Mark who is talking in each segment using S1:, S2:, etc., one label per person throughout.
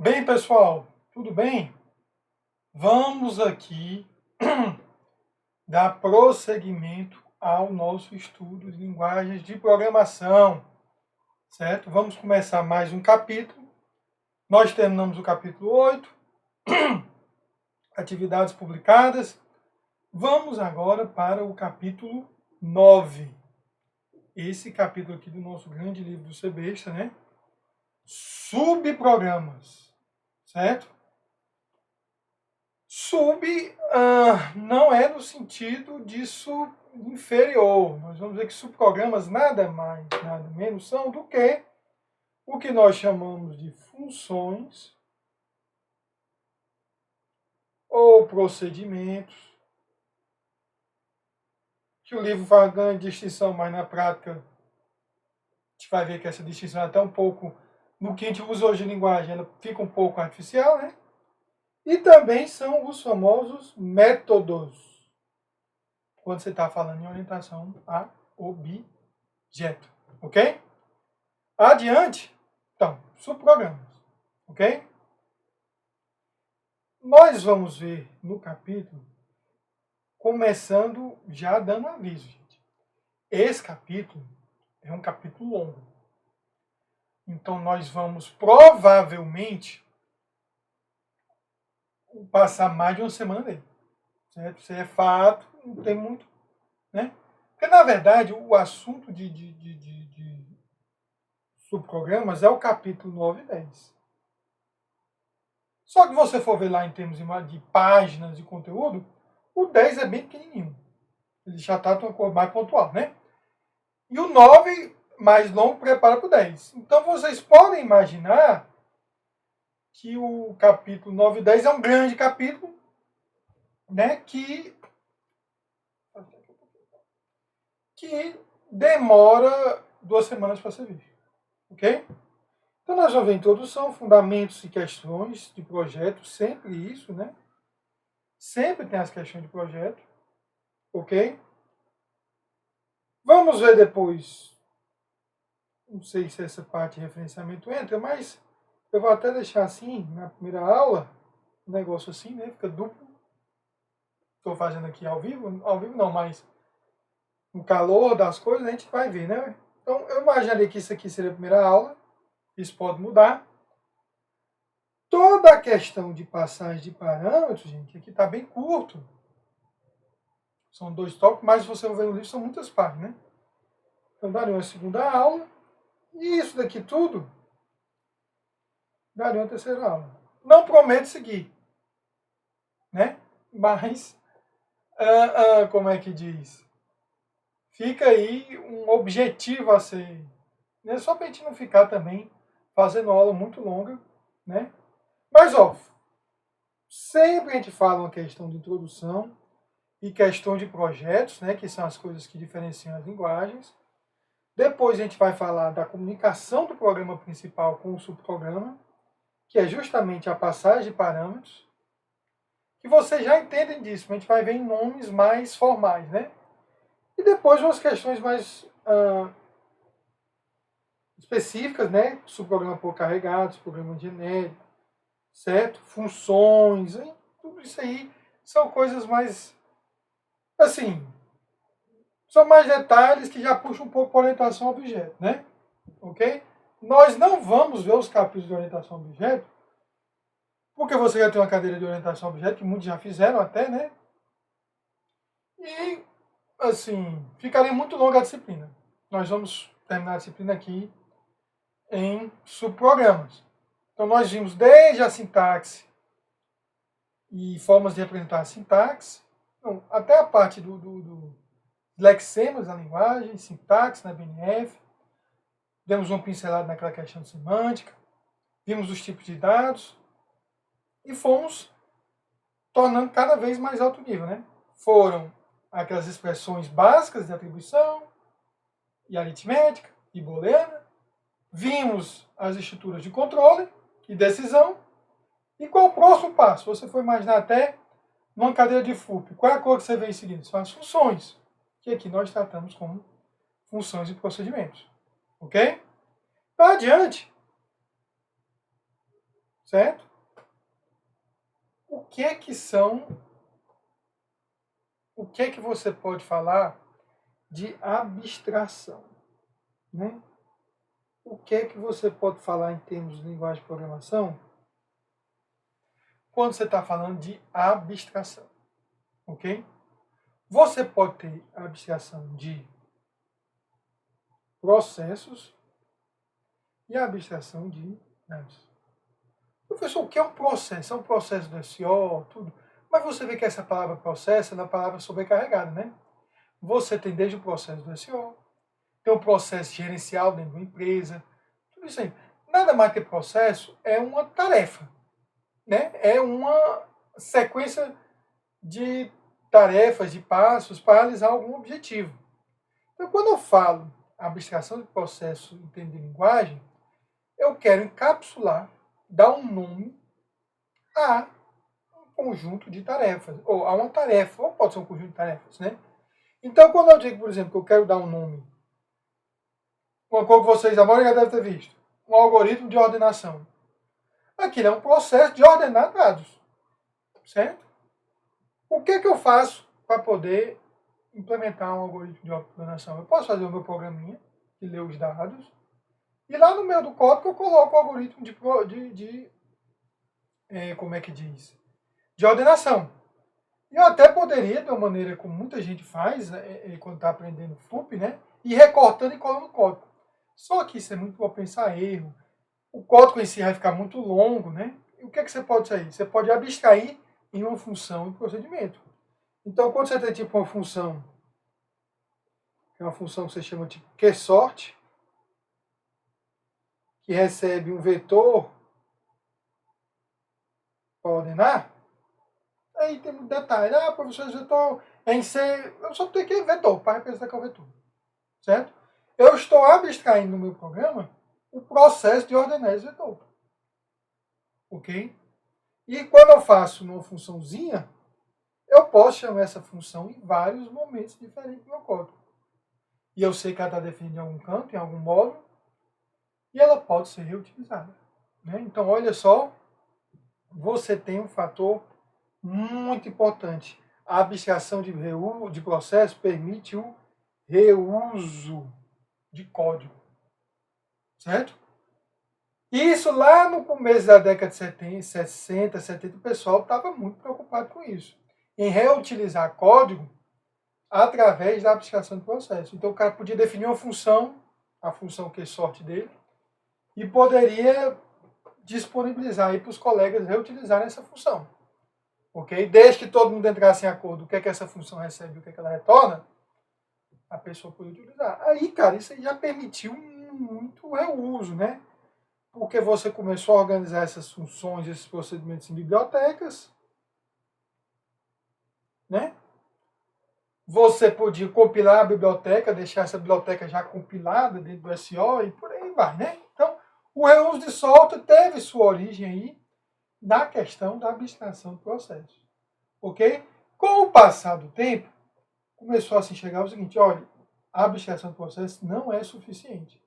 S1: Bem, pessoal, tudo bem? Vamos aqui dar prosseguimento ao nosso estudo de linguagens de programação, certo? Vamos começar mais um capítulo. Nós terminamos o capítulo 8, atividades publicadas. Vamos agora para o capítulo 9. Esse capítulo aqui do nosso grande livro do Sebesta, né? Subprogramas, certo? Não é no sentido disso inferior. Nós vamos ver que subprogramas nada mais, nada menos são do que o que nós chamamos de funções ou procedimentos, que o livro faz grande distinção, mas na prática a gente vai ver que essa distinção é até um pouco, no que a gente usa hoje de linguagem, ela fica um pouco artificial, né? E também são os famosos métodos, quando você está falando em orientação a objeto, ok? Adiante, então, subprogramas, ok? Nós vamos ver no capítulo, começando já dando aviso, gente. Esse capítulo é um capítulo longo. Então, nós vamos provavelmente passar mais de uma semana nele, certo? Isso é fato, não tem muito, né? Porque, na verdade, o assunto de subprogramas é o capítulo 9 e 10. Só que você for ver lá em termos de páginas de conteúdo, o 10 é bem pequenininho. Ele já está uma cor mais pontual, né? E o 9, mais longo, prepara para o 10. Então vocês podem imaginar que o capítulo 9 e 10 é um grande capítulo, né? Que demora 2 semanas para ser visto. Ok? Então nós vamos ver introdução, fundamentos e questões de projeto, sempre isso, né? Sempre tem as questões de projeto, ok? Vamos ver depois, não sei se essa parte de referenciamento entra, mas eu vou até deixar assim, na primeira aula, um negócio assim, né? Fica duplo. Estou fazendo aqui ao vivo não, mas no calor das coisas a gente vai ver, né? Então eu imaginei que isso aqui seria a primeira aula, isso pode mudar. Toda a questão de passagem de parâmetros, gente, aqui está bem curto. São 2 tópicos, mas você vai ver no livro, são muitas páginas, né? Então daria uma segunda aula, e isso daqui tudo daria uma terceira aula. Não prometo seguir, né? Mas, como é que diz? Fica aí um objetivo a ser, né? Só para a gente não ficar também fazendo aula muito longa, né? Mas, ó, sempre a gente fala uma questão de introdução e questão de projetos, né? Que são as coisas que diferenciam as linguagens. Depois a gente vai falar da comunicação do programa principal com o subprograma, que é justamente a passagem de parâmetros, que vocês já entendem disso, mas a gente vai ver em nomes mais formais, né? E depois umas questões mais específicas, né? Subprograma por carregado, subprograma genérico, certo? Funções, hein? Tudo isso aí são coisas mais, assim, são mais detalhes que já puxam um pouco para orientação a objeto, né? Ok? Nós não vamos ver os capítulos de orientação a objeto, porque você já tem uma cadeira de orientação a objeto, que muitos já fizeram até, né? E, assim, ficaria muito longa a disciplina. Nós vamos terminar a disciplina aqui em subprogramas. Então, nós vimos desde a sintaxe e formas de representar a sintaxe, até a parte do lexemas da linguagem, sintaxe na BNF, demos uma pincelada naquela questão de semântica, vimos os tipos de dados e fomos tornando cada vez mais alto nível, né? Foram aquelas expressões básicas de atribuição e aritmética e booleana, vimos as estruturas de controle e decisão, e qual o próximo passo? Você foi imaginar até numa cadeira de FUP, qual é a cor que você vê em seguida? São as funções, que aqui nós tratamos como funções e procedimentos, ok? Para adiante, certo? O que é que você pode falar de abstração, né? O que é que você pode falar em termos de linguagem de programação quando você está falando de abstração, ok? Você pode ter abstração de processos e abstração de dados. Professor, o que é um processo? É um processo do SEO, tudo. Mas você vê que essa palavra processo é uma palavra sobrecarregada, né? Você tem desde o processo do SEO, tem o processo gerencial dentro de uma empresa, tudo isso aí. Nada mais que processo é uma tarefa, né? É uma sequência de tarefas, de passos para realizar algum objetivo. Então, quando eu falo abstração de processo em termos de linguagem, eu quero encapsular, dar um nome a um conjunto de tarefas, ou a uma tarefa, ou pode ser um conjunto de tarefas, né? Então, quando eu digo, por exemplo, que eu quero dar um nome, uma coisa que vocês, a maioria já deve ter visto, um algoritmo de ordenação. Aquilo é um processo de ordenar dados, certo? O que é que eu faço para poder implementar um algoritmo de ordenação? Eu posso fazer o meu programinha, que lê os dados, e lá no meio do código eu coloco o algoritmo como é que diz? De ordenação. E eu até poderia, de uma maneira como muita gente faz, quando está aprendendo FLUP, né? Ir recortando e colando o código. Só que isso é muito propenso a erro. O código em si vai ficar muito longo, né? E o que é que você pode sair? Você pode abstrair em uma função e procedimento. Então, quando você tem tipo uma função, que é uma função que você chama de QSort, que recebe um vetor para ordenar, aí tem um detalhe. Ah, professor, esse vetor é em C. Eu só tenho que vetor para representar que é o vetor. Certo? Eu estou abstraindo no meu programa o processo de ordenar esse vetor. Ok? E quando eu faço uma funçãozinha, eu posso chamar essa função em vários momentos diferentes do meu código. E eu sei que ela está definida em algum canto, em algum módulo, e ela pode ser reutilizada. Né? Então, olha só, você tem um fator muito importante. A abstração de processo permite o reuso de código. Certo? Isso lá no começo da década de 60, 70, o pessoal estava muito preocupado com isso. Em reutilizar código através da abstração de processo. Então o cara podia definir uma função, a função QSort dele, e poderia disponibilizar aí para os colegas reutilizarem essa função. Ok? Desde que todo mundo entrasse em acordo o que é que essa função recebe e o que é que ela retorna, a pessoa podia utilizar. Aí, cara, isso aí já permitiu muito reuso, né? Porque você começou a organizar essas funções, esses procedimentos em bibliotecas, né? Você podia compilar a biblioteca, deixar essa biblioteca já compilada dentro do SO e por aí vai, né? Então, o reuso de software teve sua origem aí na questão da abstração do processo, ok? Com o passar do tempo, começou a se enxergar o seguinte, olha, a abstração do processo não é suficiente.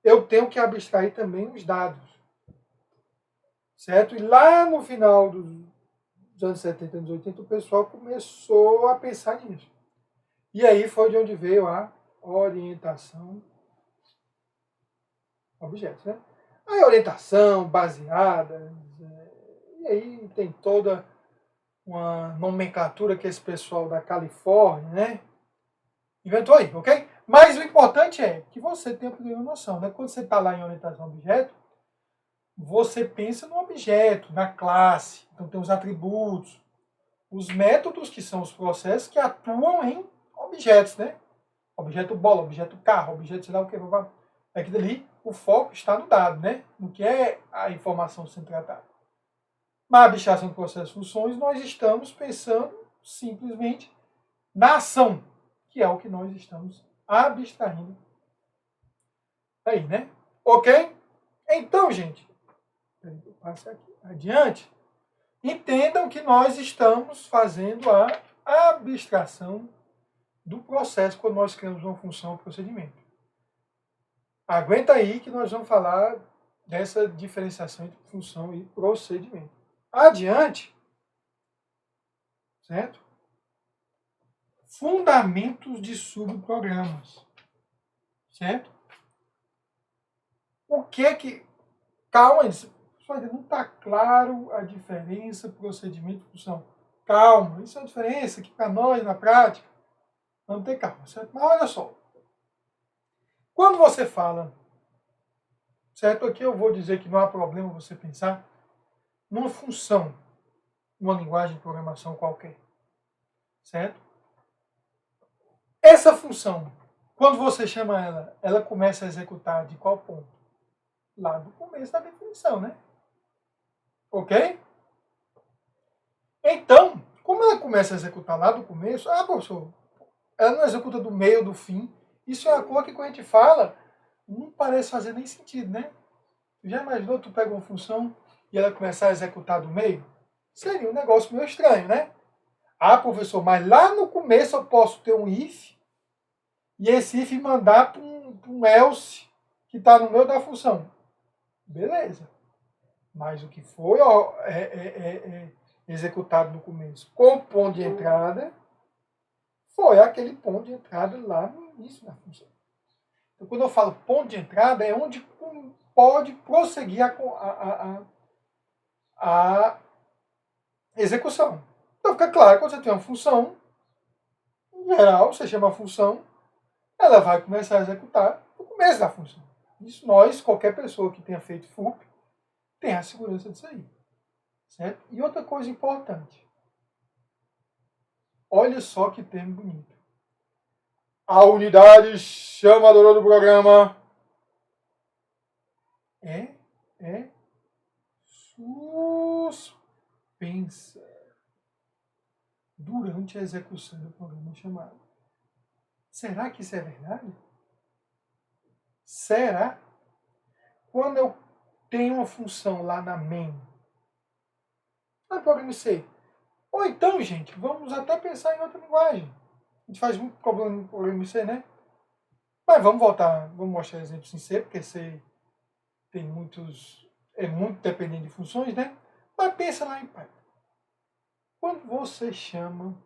S1: Eu tenho que abstrair também os dados, certo? E lá no final dos anos 70, anos 80, o pessoal começou a pensar nisso. E aí foi de onde veio a orientação a objetos, né? A orientação baseada, e aí tem toda uma nomenclatura que esse pessoal da Califórnia, né, inventou aí, ok? Mas o importante é que você tenha a primeira noção, né? Quando você está lá em orientação a objeto, você pensa no objeto, na classe, então tem os atributos, os métodos, que são os processos que atuam em objetos, né? Objeto bola, objeto carro, objeto sei lá o que. Aqui dali, o foco está no dado, né? No que é a informação sendo tratada. Na abstração do processo de funções, nós estamos pensando simplesmente na ação, que é o que nós estamos abstraindo aí, né? Ok? Então, gente, eu passo aqui adiante. Entendam que nós estamos fazendo a abstração do processo quando nós criamos uma função ou procedimento. Aguenta aí que nós vamos falar dessa diferenciação entre função e procedimento. Adiante, certo? Fundamentos de subprogramas, certo? O que é que... Calma, não está claro a diferença procedimento e função. Calma, isso é a diferença que para nós, na prática, vamos ter calma, certo? Mas olha só, quando você fala, certo? Aqui eu vou dizer que não há problema você pensar numa função, numa linguagem de programação qualquer, certo? Essa função, quando você chama ela, ela começa a executar de qual ponto? Lá do começo da definição, né? Ok? Então, como ela começa a executar lá do começo, professor, ela não executa do meio ou do fim. Isso é uma coisa que quando a gente fala, não parece fazer nem sentido, né? Já imaginou tu pega uma função e ela começar a executar do meio? Seria um negócio meio estranho, né? Professor, mas lá no começo eu posso ter um if e esse if mandar para um else que está no meio da função. Beleza. Mas o que foi executado no começo com o ponto de entrada foi aquele ponto de entrada lá no início da função. Então, quando eu falo ponto de entrada, é onde pode prosseguir a execução. Então, fica claro, quando você tem uma função, em geral, você chama a função, ela vai começar a executar no começo da função. Isso qualquer pessoa que tenha feito FUP, tem a segurança disso aí. Certo? E outra coisa importante. Olha só que termo bonito. A unidade chamadora do programa é suspensa durante a execução do programa chamado. Será que isso é verdade? Será? Quando eu tenho uma função lá na main, no programa C, ou então, gente, vamos até pensar em outra linguagem. A gente faz muito problema no programa C, né? Mas vamos voltar, vamos mostrar exemplos em C, porque C tem muitos, é muito dependente de funções, né? Mas pensa lá em Python. Quando você chama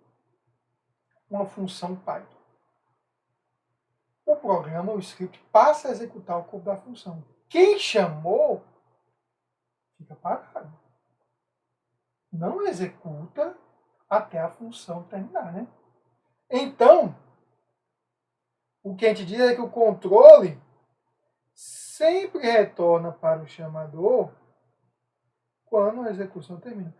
S1: uma função Python, o programa, o script, passa a executar o código da função. Quem chamou, fica parado. Não executa até a função terminar, né? Então, o que a gente diz é que o controle sempre retorna para o chamador quando a execução termina.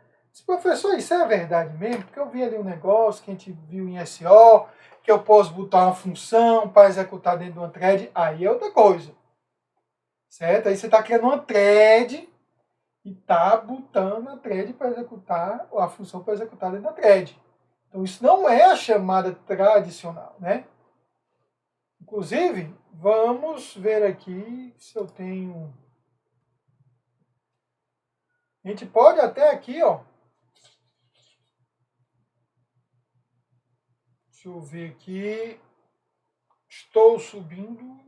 S1: Professor, isso é verdade mesmo? Porque eu vi ali um negócio que a gente viu em SO, que eu posso botar uma função para executar dentro de uma thread, aí é outra coisa. Certo? Aí você está criando uma thread e está botando a thread para executar, a função para executar dentro da thread. Então isso não é a chamada tradicional, né? Inclusive, vamos ver aqui se eu tenho... A gente pode até aqui, ó. Deixa eu ver aqui. Estou subindo.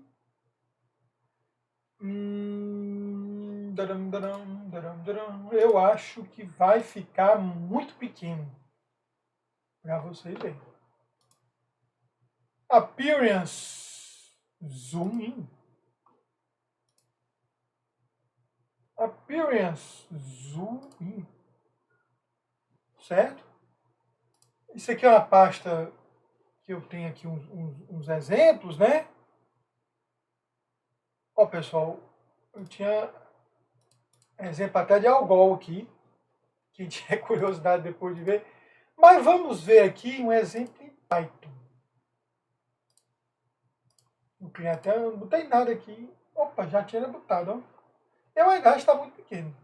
S1: Eu acho que vai ficar muito pequeno para vocês verem. Appearance. Zoom in. Appearance. Zoom in. Certo? Isso aqui é uma pasta que eu tenho aqui uns exemplos, né? Ó, pessoal, eu tinha exemplo até de Algol aqui. Quem tiver curiosidade depois de ver. Mas vamos ver aqui um exemplo em Python. Não criei até, não botei nada aqui. Opa, já tinha botado, ó. Eu ainda está muito pequeno.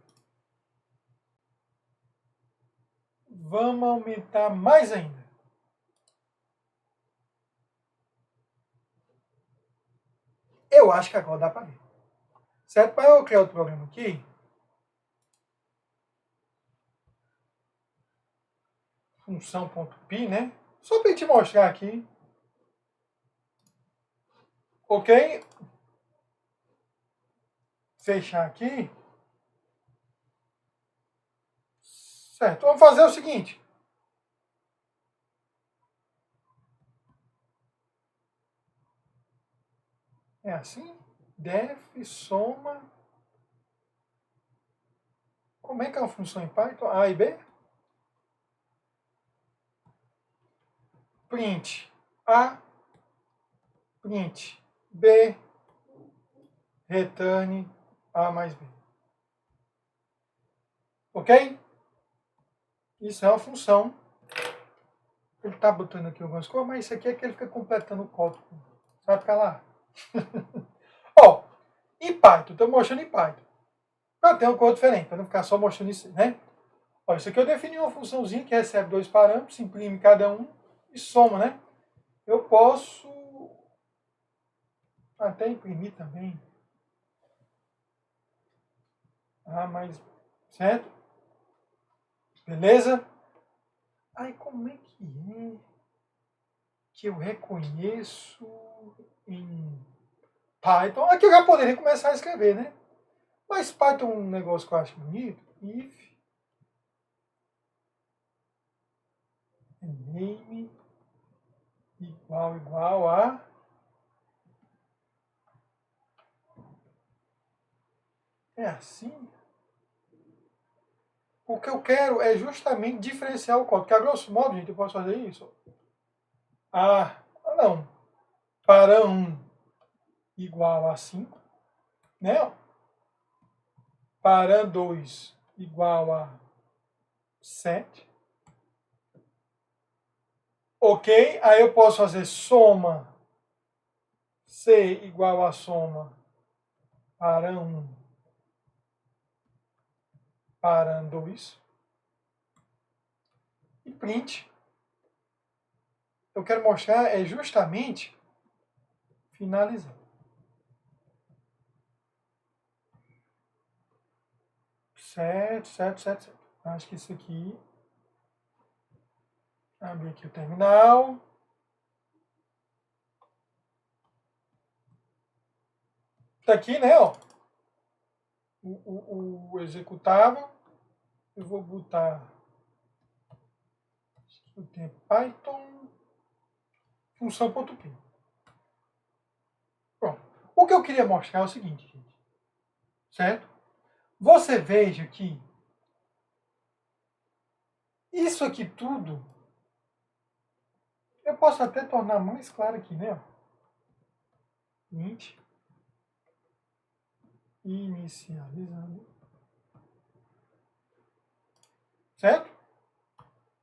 S1: Vamos aumentar mais ainda. Eu acho que agora dá para ver. Certo? Para eu criar outro programa aqui. Função.py, né? Só para te mostrar aqui. Ok? fechar aqui. Certo, vamos fazer o seguinte. É assim? Def, soma. Como é que é uma função em Python? A e B? Print A, print B, return A mais B. Ok? Isso é uma função. Ele está botando aqui algumas coisas, mas isso aqui é que ele fica completando o código. Vai ficar lá. Ó, em Python, estou mostrando em Python. Para ter uma cor diferente, para não ficar só mostrando isso, né? Ó, isso aqui eu defini uma funçãozinha que recebe dois parâmetros, imprime cada um e soma, né? Eu posso até imprimir também. Ah, mas... Certo? Beleza? Aí, como é que eu reconheço em Python? Aqui eu já poderia começar a escrever, né? Mas Python é um negócio que eu acho bonito. If name igual a... É assim? O que eu quero é justamente diferenciar o código. Que a grosso modo, gente, eu posso fazer isso. Não. Para 1 igual a 5, né? Para 2 igual a 7. Ok? Aí eu posso fazer soma C igual a soma para 1 para 2. E print. Eu quero mostrar é justamente finalizar. Certo. Acho que isso aqui... Abrir aqui o terminal. Tá aqui, né, ó. O executável. Eu vou botar o tempo Python função.py. Pronto. O que eu queria mostrar é o seguinte, gente. Certo? Você veja que isso aqui tudo eu posso até tornar mais claro aqui, né? Int inicializando. Certo?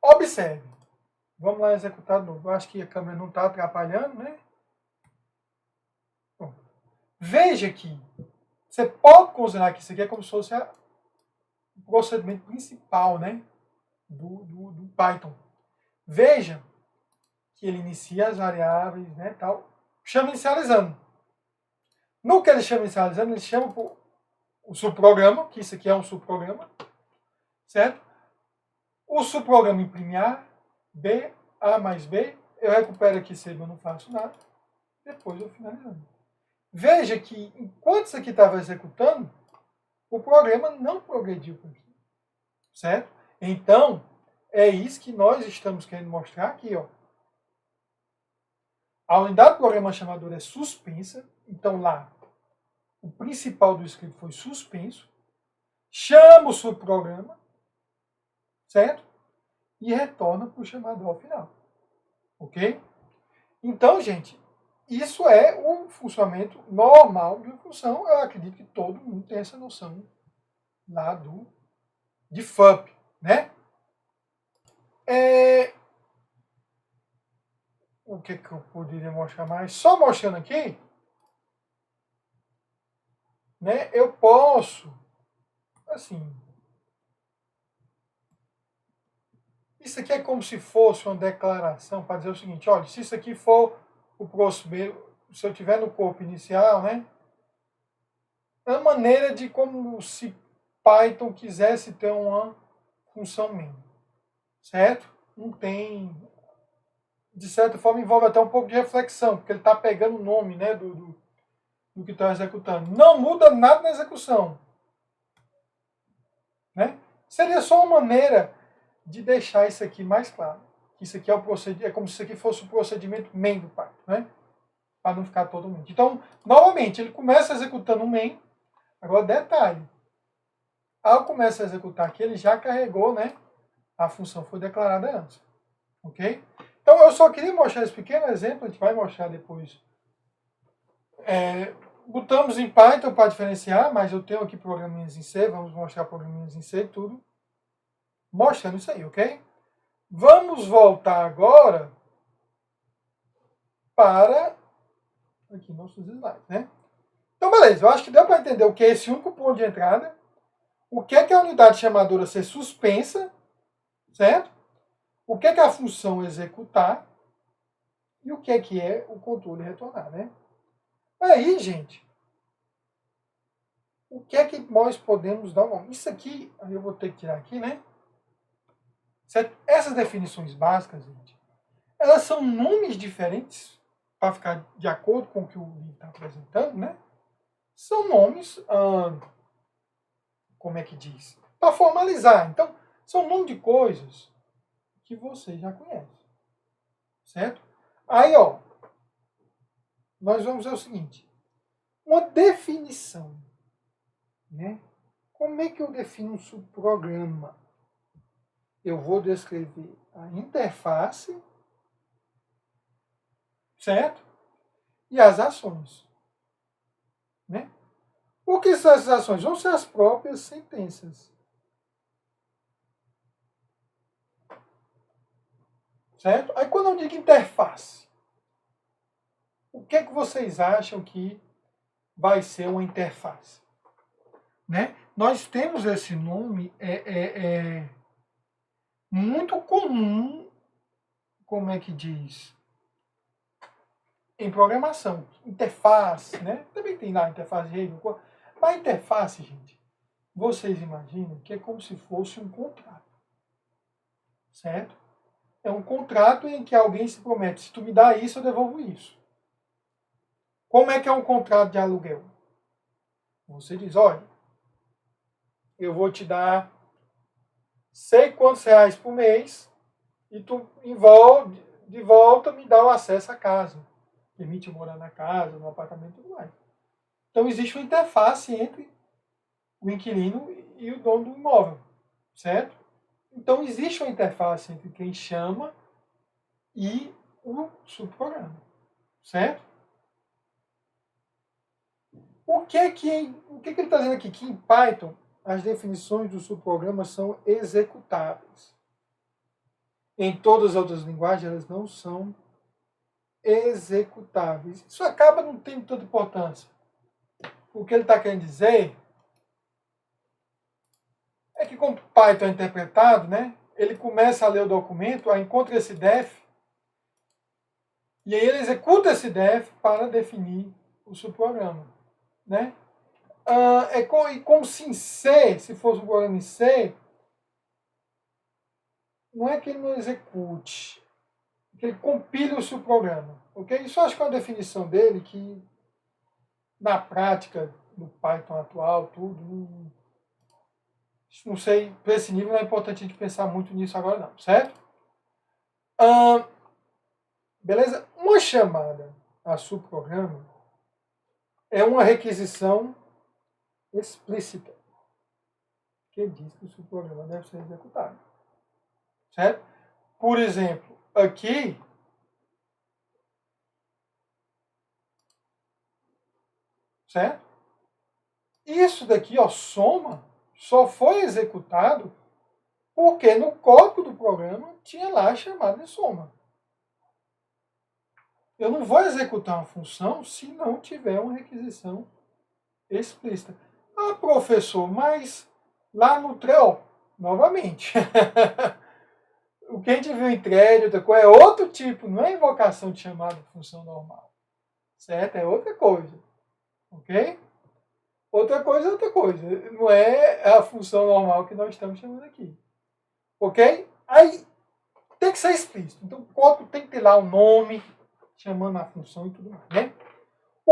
S1: Observe. Vamos lá executar de novo. Eu acho que a câmera não está atrapalhando, né? Bom, veja que você pode considerar que isso aqui é como se fosse o procedimento principal, né? Do Python. Veja que ele inicia as variáveis, né, tal, chama inicializando. No que ele chama inicializando, ele chama o subprograma, que isso aqui é um subprograma, certo? O subprograma imprime A, B, A mais B, eu recupero aqui C, eu não faço nada, depois eu finalizando. Veja que, enquanto isso aqui estava executando, o programa não progrediu por aqui, certo? Então, é isso que nós estamos querendo mostrar aqui, ó. A unidade do programa chamador é suspensa, então lá o principal do script foi suspenso, chama o subprograma, certo? E retorna para o chamador final, ok? Então, gente, isso é o funcionamento normal de uma função. Eu acredito que todo mundo tem essa noção lá de FUP, né? O que eu poderia mostrar mais? Só mostrando aqui, né? Eu posso, assim, isso aqui é como se fosse uma declaração para dizer o seguinte, olha, se isso aqui for o próximo, se eu tiver no corpo inicial, né? É uma maneira de como se Python quisesse ter uma função main, certo? Não tem, de certa forma, envolve até um pouco de reflexão, porque ele está pegando o nome, né, do que está executando. Não muda nada na execução. Né? Seria só uma maneira de deixar isso aqui mais claro. Isso aqui é como se isso aqui fosse o procedimento main do Python, né? Para não ficar totalmente. Então, novamente, ele começa executando o main. Agora, detalhe. Ao começar a executar aqui, ele já carregou, né? A função foi declarada antes. Ok? Então, eu só queria mostrar esse pequeno exemplo. A gente vai mostrar depois. Botamos em Python para diferenciar, mas eu tenho aqui programinhas em C. Vamos mostrar programinhas em C e tudo. Mostrando isso aí, ok? Vamos voltar agora para aqui nossos slides, né? Então, beleza. Eu acho que deu para entender o que é esse único ponto de entrada, o que é a unidade chamadora ser suspensa, certo? O que é a função executar e o que é o controle retornar, né? Aí, gente, o que é que nós podemos dar um nome? Isso aqui, eu vou ter que tirar aqui, né? Certo? Essas definições básicas, gente, elas são nomes diferentes para ficar de acordo com o que o livro está apresentando, né? São nomes, como é que diz? Para formalizar. Então, são nomes de coisas que você já conhece. Certo? Aí, ó, nós vamos ver o seguinte. Uma definição. Né? Como é que eu defino um subprograma? Eu vou descrever a interface, certo? E as ações. Né? O que são essas ações? Vão ser as próprias sentenças. Certo? Aí quando eu digo interface, o que é que vocês acham que vai ser uma interface? Né? Nós temos esse nome, muito comum, como é que diz? Em programação. Interface, né? Também tem lá interface de rede. Mas interface, gente, vocês imaginam que é como se fosse um contrato. Certo? É um contrato em que alguém se promete, se tu me dá isso, eu devolvo isso. Como é que é um contrato de aluguel? Você diz, olha, eu vou te dar sei quantos reais por mês e tu de volta me dá o acesso à casa. Permite eu morar na casa, no apartamento e tudo mais. Então existe uma interface entre o inquilino e o dono do imóvel, certo? Então existe uma interface entre quem chama e o subprograma, certo? O que ele está dizendo aqui? Que em Python as definições do subprograma são executáveis. Em todas as outras linguagens elas não são executáveis. Isso acaba não tendo tanta importância. O que ele está querendo dizer é que como Python é interpretado, né, ele começa a ler o documento, aí encontra esse def, e aí ele executa esse def para definir o subprograma. Né? Como se em C, se fosse um programa em C, não é que ele não execute, é que ele compile o subprograma. Okay? Isso eu acho que é uma definição dele que, na prática, no Python atual, tudo, não sei, para esse nível não é importante a gente pensar muito nisso agora não, certo? Beleza? Uma chamada a subprograma é uma requisição explícita que diz que o subprograma deve ser executado. Certo? Por exemplo, aqui, certo? Isso daqui, ó, soma, só foi executado porque no código do programa tinha lá a chamada de soma. Eu não vou executar uma função se não tiver uma requisição explícita. Ah, professor, mas lá no TREO, novamente, o que a gente viu em thread, outra coisa, é outro tipo, não é invocação de chamada de função normal. Certo? É outra coisa. Ok? Outra coisa é outra coisa. Não é a função normal que nós estamos chamando aqui. Ok? Aí tem que ser explícito. Então o código tem que ter lá o nome, chamando a função e tudo mais. Né?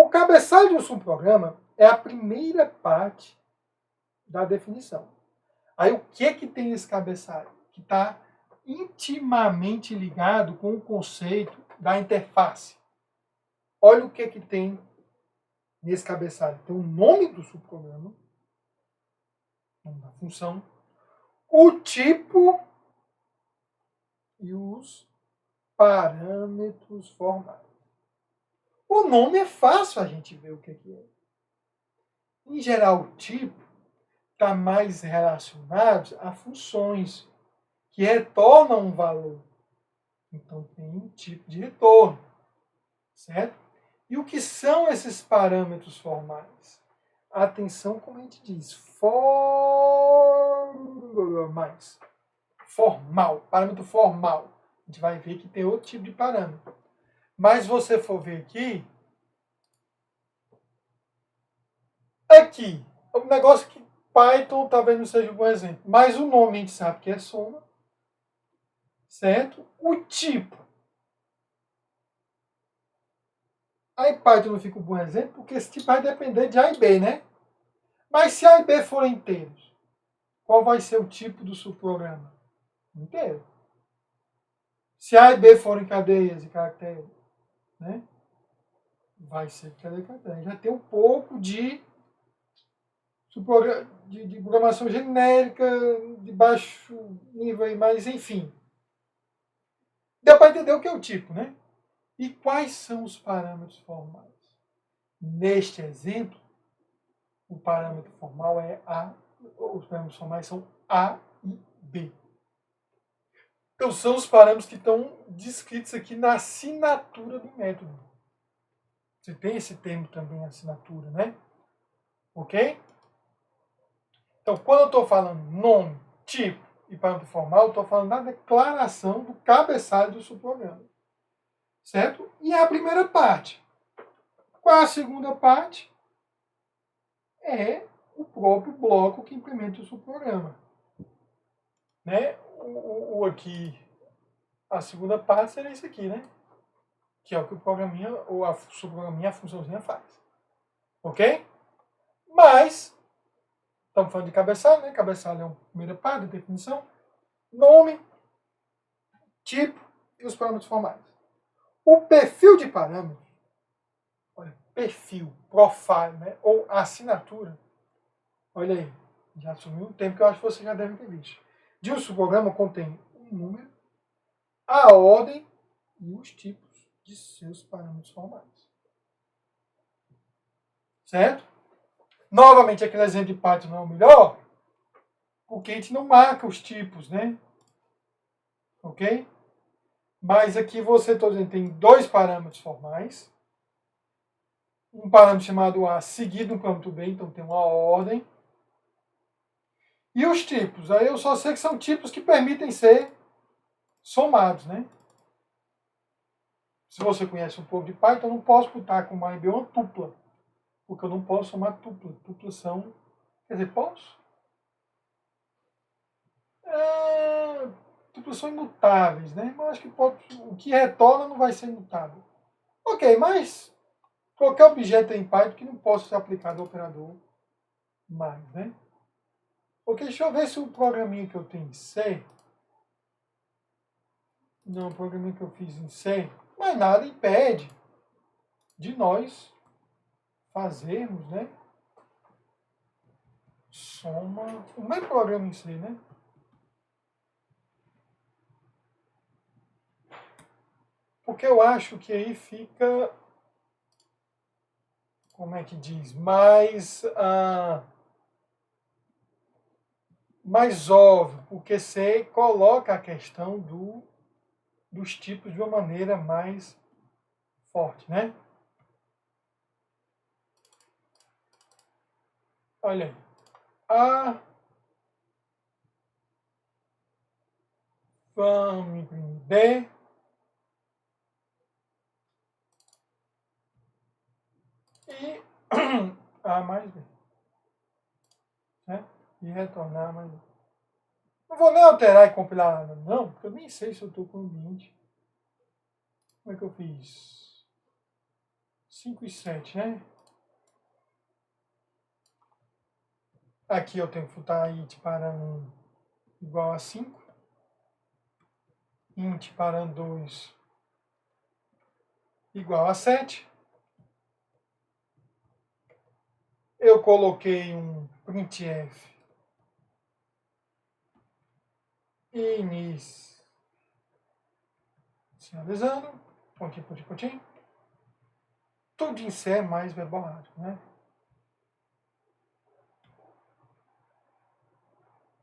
S1: O cabeçalho de um subprograma é a primeira parte da definição. Aí o que tem nesse cabeçalho? Que está intimamente ligado com o conceito da interface. Olha o que tem nesse cabeçalho. Tem o nome do subprograma, o nome da função, o tipo e os parâmetros formais. O nome é fácil a gente ver o que é. Em geral, o tipo está mais relacionado a funções que retornam um valor. Então, tem um tipo de retorno, certo? E o que são esses parâmetros formais? Atenção, como a gente diz, formais. Formal, parâmetro formal. A gente vai ver que tem outro tipo de parâmetro. Mas se você for ver aqui, o negócio que Python talvez não seja um bom exemplo, mas o nome a gente sabe que é soma, certo? O tipo. Aí Python não fica um bom exemplo, porque esse tipo vai depender de A e B, né? Mas se A e B forem inteiros, qual vai ser o tipo do subprograma? Inteiro. Se A e B forem cadeias e caracteres, né? Vai ser cadeia e caractere. Já tem um pouco de programação genérica, de baixo nível, mas enfim. Deu para entender o que é o tipo, né? E quais são os parâmetros formais? Neste exemplo, o parâmetro formal é A, os parâmetros formais são A e B. Então, são os parâmetros que estão descritos aqui na assinatura do método. Você tem esse termo também, assinatura, né? Ok? Então, quando eu estou falando nome, tipo e parâmetro formal, eu estou falando da declaração do cabeçalho do subprograma. Certo? E a primeira parte. Qual é a segunda parte? É o próprio bloco que implementa o subprograma. Né? Aqui, a segunda parte seria isso aqui, né? Que é o que o programinha, ou a subprograminha, a funçãozinha faz. Ok? Mas, estamos falando de cabeçalho, né? Cabeçalho é a primeira parte da definição. Nome, tipo e os parâmetros formais. O perfil de parâmetros, olha, perfil, profile, né? Ou assinatura, olha aí, já sumiu um tempo que eu acho que você já deve ter visto. De um subprograma contém um número, a ordem e os tipos de seus parâmetros formais. Certo? Novamente, aquele exemplo de Python não é o melhor, porque a gente não marca os tipos, né? Ok? Mas aqui você, estou dizendo, tem dois parâmetros formais. Um parâmetro chamado A seguido do parâmetro B, então tem uma ordem. E os tipos? Aí eu só sei que são tipos que permitem ser somados, né? Se você conhece um pouco de Python, eu não posso botar com A e B uma tupla, porque eu não posso somar tupla. Tuplas são... Quer dizer, posso? Tuplas são imutáveis, né? Mas acho que o que retorna não vai ser imutável. Ok, mas qualquer objeto em Python que não possa ser aplicado ao operador mais, né? Ok, deixa eu ver se o programinha que eu tenho em C... Não, o programinha que eu fiz em C... Mas nada impede de nós fazermos, né? Soma... O mesmo programa em C, né? Porque eu acho que aí fica... Como é que diz? Mais óbvio, porque C coloca a questão dos tipos de uma maneira mais forte, né? Olha aí. Vamos imprimir B. E A mais B. Né? E retornar mais B. Não vou nem alterar e compilar nada, não, porque eu nem sei se eu estou com o ambiente. Como é que eu fiz? 5 e 7, né? Aqui eu tenho que botar int para 1 igual a 5. Int para 2 igual a 7. Eu coloquei um printf inicializando, pontinho. Tudo em C é mais verborrágico, né?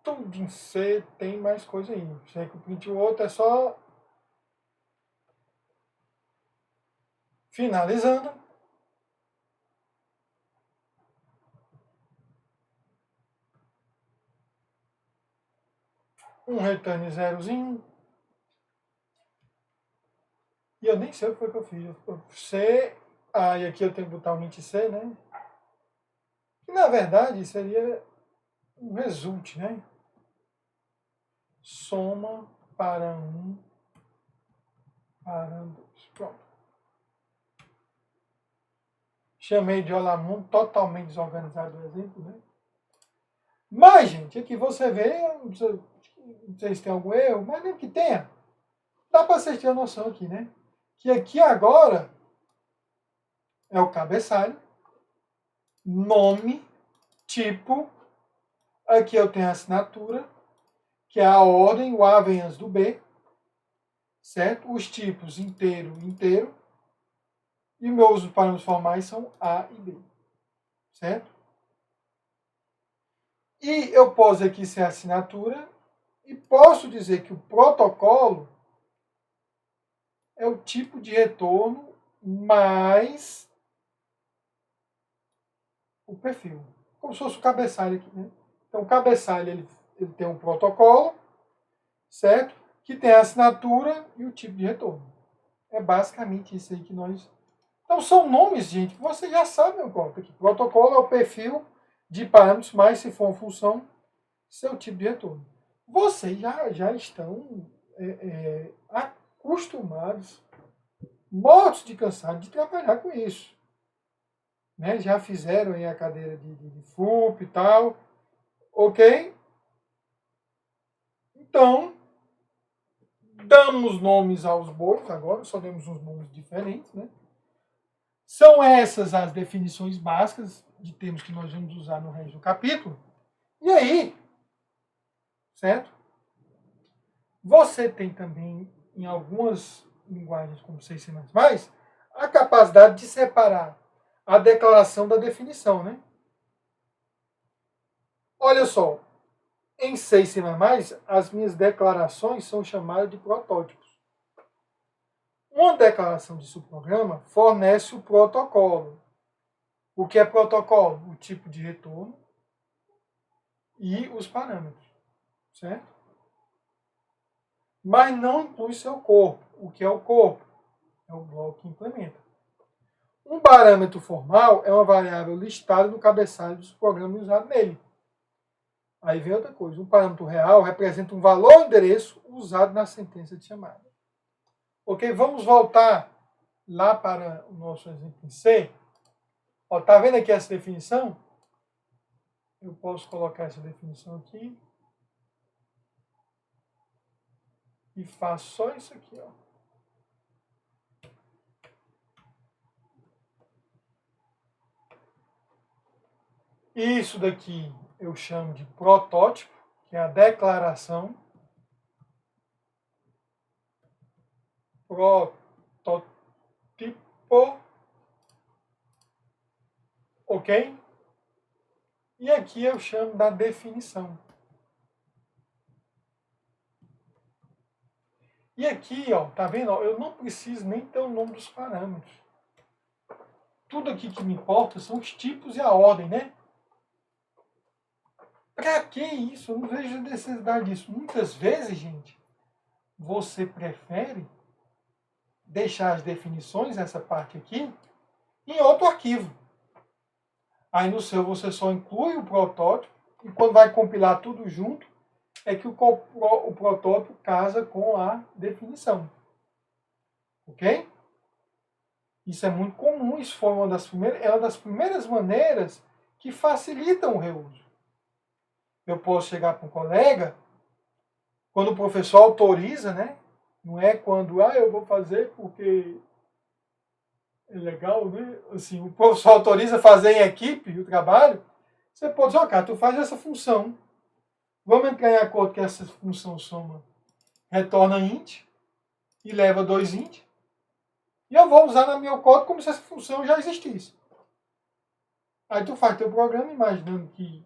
S1: Tudo em C tem mais coisa aí. Sei que o print o outro é só finalizando. Um return zerozinho. E eu nem sei o que foi que eu fiz. C, e aqui eu tenho que botar um int C, né? Que na verdade seria um result, né? Soma para 1 para 2. Pronto. Chamei de Olamundo, totalmente desorganizado o exemplo, né? Mas, gente, aqui você vê, não sei se tem algum erro, mas mesmo que tenha, dá para vocês terem a noção aqui, né? Que aqui agora é o cabeçalho, nome, tipo, aqui eu tenho a assinatura, que é a ordem, o A vem antes do B, certo? Os tipos inteiro, e meus parâmetros formais são A e B, certo? E eu posso aqui ser a assinatura e posso dizer que o protocolo é o tipo de retorno mais o perfil. Como se fosse o cabeçalho aqui, né? Então, o cabeçalho ele tem um protocolo, certo? Que tem a assinatura e o tipo de retorno. É basicamente isso aí que nós... Então, são nomes, gente, que você já sabe o quanto aqui. Protocolo é o perfil de parâmetros, mas se for uma função, seu tipo de retorno. Vocês já estão acostumados, mortos de cansado de trabalhar com isso. Né? Já fizeram aí a cadeira de FUP e tal, ok? Então, damos nomes aos bois agora, só demos uns nomes diferentes, né? São essas as definições básicas de termos que nós vamos usar no resto do capítulo. E aí, certo? Você tem também, em algumas linguagens como C++, a capacidade de separar a declaração da definição, né? Olha só, em C e C++, as minhas declarações são chamadas de protótipos. Uma declaração de subprograma fornece o protocolo. O que é protocolo? O tipo de retorno e os parâmetros, certo? Mas não inclui seu corpo. O que é o corpo? É o bloco que implementa. Um parâmetro formal é uma variável listada no cabeçalho dos programas usados nele. Aí vem outra coisa. Um parâmetro real representa um valor ou endereço usado na sentença de chamada. Ok? Vamos voltar lá para o nosso exemplo em C. Está vendo aqui essa definição? Eu posso colocar essa definição aqui. E faço só isso aqui. Ó. Isso daqui eu chamo de protótipo, que é a declaração. Protótipo. Ok? E aqui eu chamo da definição. E aqui, ó, tá vendo? Eu não preciso nem ter o nome dos parâmetros. Tudo aqui que me importa são os tipos e a ordem, né? Pra que isso? Eu não vejo necessidade disso. Muitas vezes, gente, você prefere deixar as definições, essa parte aqui, em outro arquivo. Aí no seu você só inclui o protótipo e quando vai compilar tudo junto, é que o protótipo casa com a definição. Ok? Isso é muito comum, isso foi uma das primeiras maneiras que facilitam o reuso. Eu posso chegar para um colega, quando o professor autoriza, né? Não é quando, eu vou fazer porque é legal, né? Assim, o professor autoriza fazer em equipe o trabalho, você pode dizer, cara, tu faz essa função, vamos entrar em acordo que essa função soma retorna int e leva 2 int, e eu vou usar no meu código como se essa função já existisse. Aí tu faz teu programa imaginando que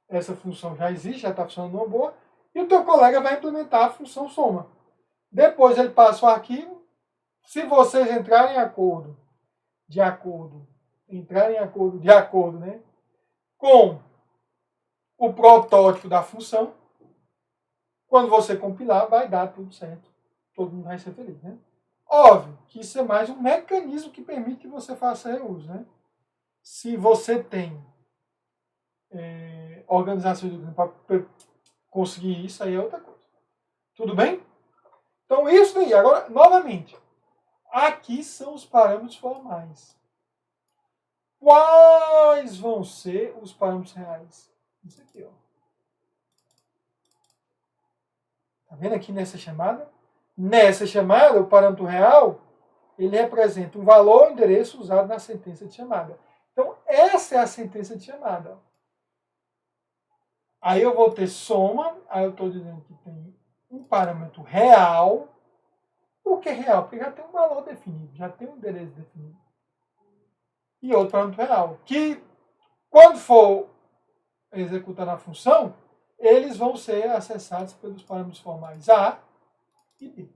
S1: essa função já existe, já está funcionando uma boa, e o teu colega vai implementar a função soma. Depois ele passa o arquivo, se vocês entrarem em acordo, né, com o protótipo da função, quando você compilar, vai dar tudo certo. Todo mundo vai ser feliz, né? Óbvio que isso é mais um mecanismo que permite que você faça reuso, né? Se você tem organização para conseguir isso, aí é outra coisa. Tudo bem? Então, isso daí. Agora, novamente, aqui são os parâmetros formais. Quais vão ser os parâmetros reais? Isso aqui, ó. Tá vendo aqui nessa chamada? Nessa chamada, o parâmetro real, ele representa um valor ou endereço usado na sentença de chamada. Então, essa é a sentença de chamada. Aí eu vou ter soma, aí eu estou dizendo que tem um parâmetro real. Por que real? Porque já tem um valor definido, já tem um endereço definido. E outro parâmetro real, que quando for executar a função, eles vão ser acessados pelos parâmetros formais A e B.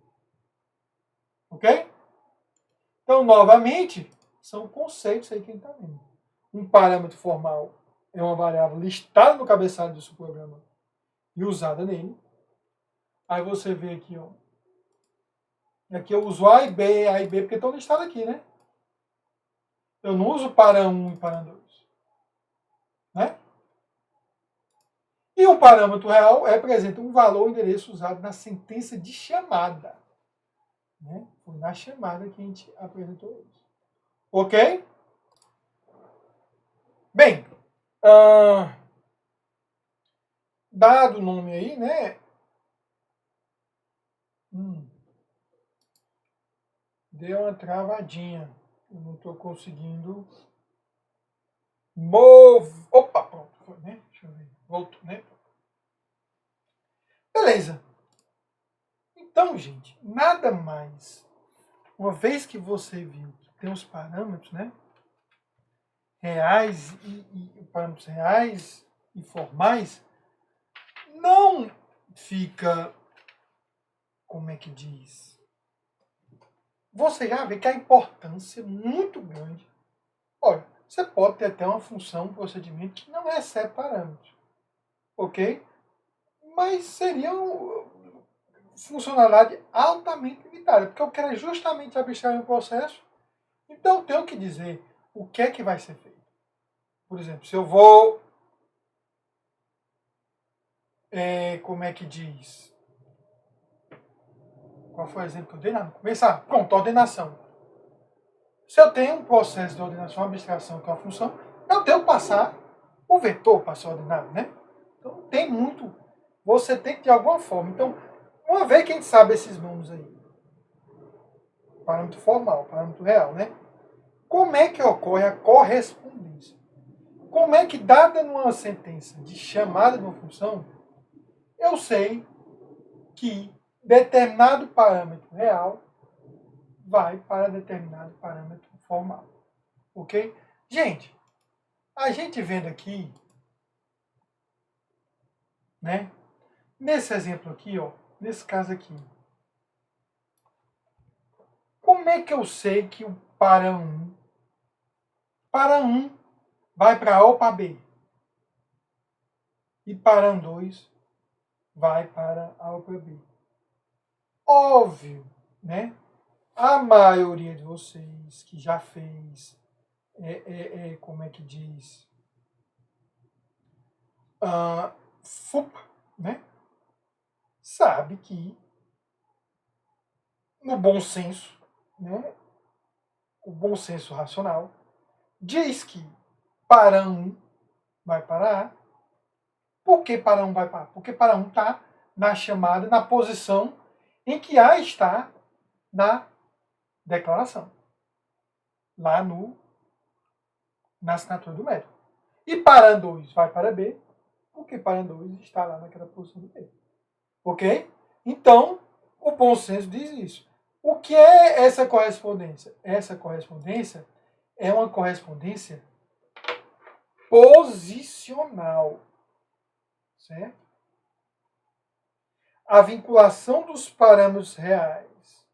S1: Ok? Então, novamente, são conceitos aí que a gente está vendo. Um parâmetro formal é uma variável listada no cabeçalho do seu programa e usada nele. Aí você vê aqui, ó. Aqui eu uso A e B porque estão listados aqui, né? Eu não uso para 1 e para 2. Né? E um parâmetro real representa um valor ou endereço usado na sentença de chamada. Né? Foi na chamada que a gente apresentou isso. Ok? Bem, dado o nome aí, né? Deu uma travadinha. Eu não estou conseguindo Opa, pronto. Foi, né? Deixa eu ver. Voltou, né? Beleza. Então, gente, nada mais. Uma vez que você viu que tem os parâmetros, né? Reais e parâmetros reais e formais, não fica, como é que diz? Você já vê que a importância é muito grande. Olha, você pode ter até uma função, um procedimento que não recebe parâmetros, ok? Mas seria uma funcionalidade altamente limitada, porque eu quero justamente abstrair um processo, então eu tenho que dizer o que é que vai ser feito. Por exemplo, se eu vou, como é que diz? Qual foi o exemplo que eu dei? Não, começar. Pronto, ordenação. Se eu tenho um processo de ordenação, abstração, que é uma função, eu tenho que passar o vetor para ser ordenado, né? Então tem muito. Você tem que de alguma forma. Então, uma vez que a gente sabe esses números aí, parâmetro formal, parâmetro real, né? Como é que ocorre a correspondência? Como é que, dada numa sentença de chamada de uma função, eu sei que determinado parâmetro real vai para determinado parâmetro formal. Ok? Gente, a gente vendo aqui, né? Nesse exemplo aqui, ó, nesse caso aqui, como é que eu sei que o para 1 vai para A ou para B? E para 2 vai para A ou para B? Óbvio, né? A maioria de vocês que já fez, como é que diz, FUP, né? Sabe que, no bom senso, né? o bom senso racional diz que para 1 vai para A. Por que para 1 vai para A? Porque para 1 está na chamada, na posição em que A está na declaração, lá na assinatura do médico. E para 2 vai para B, porque para 2 está lá naquela posição do B. Ok? Então, o bom senso diz isso. O que é essa correspondência? Essa correspondência é uma correspondência posicional. Certo? A vinculação dos parâmetros reais,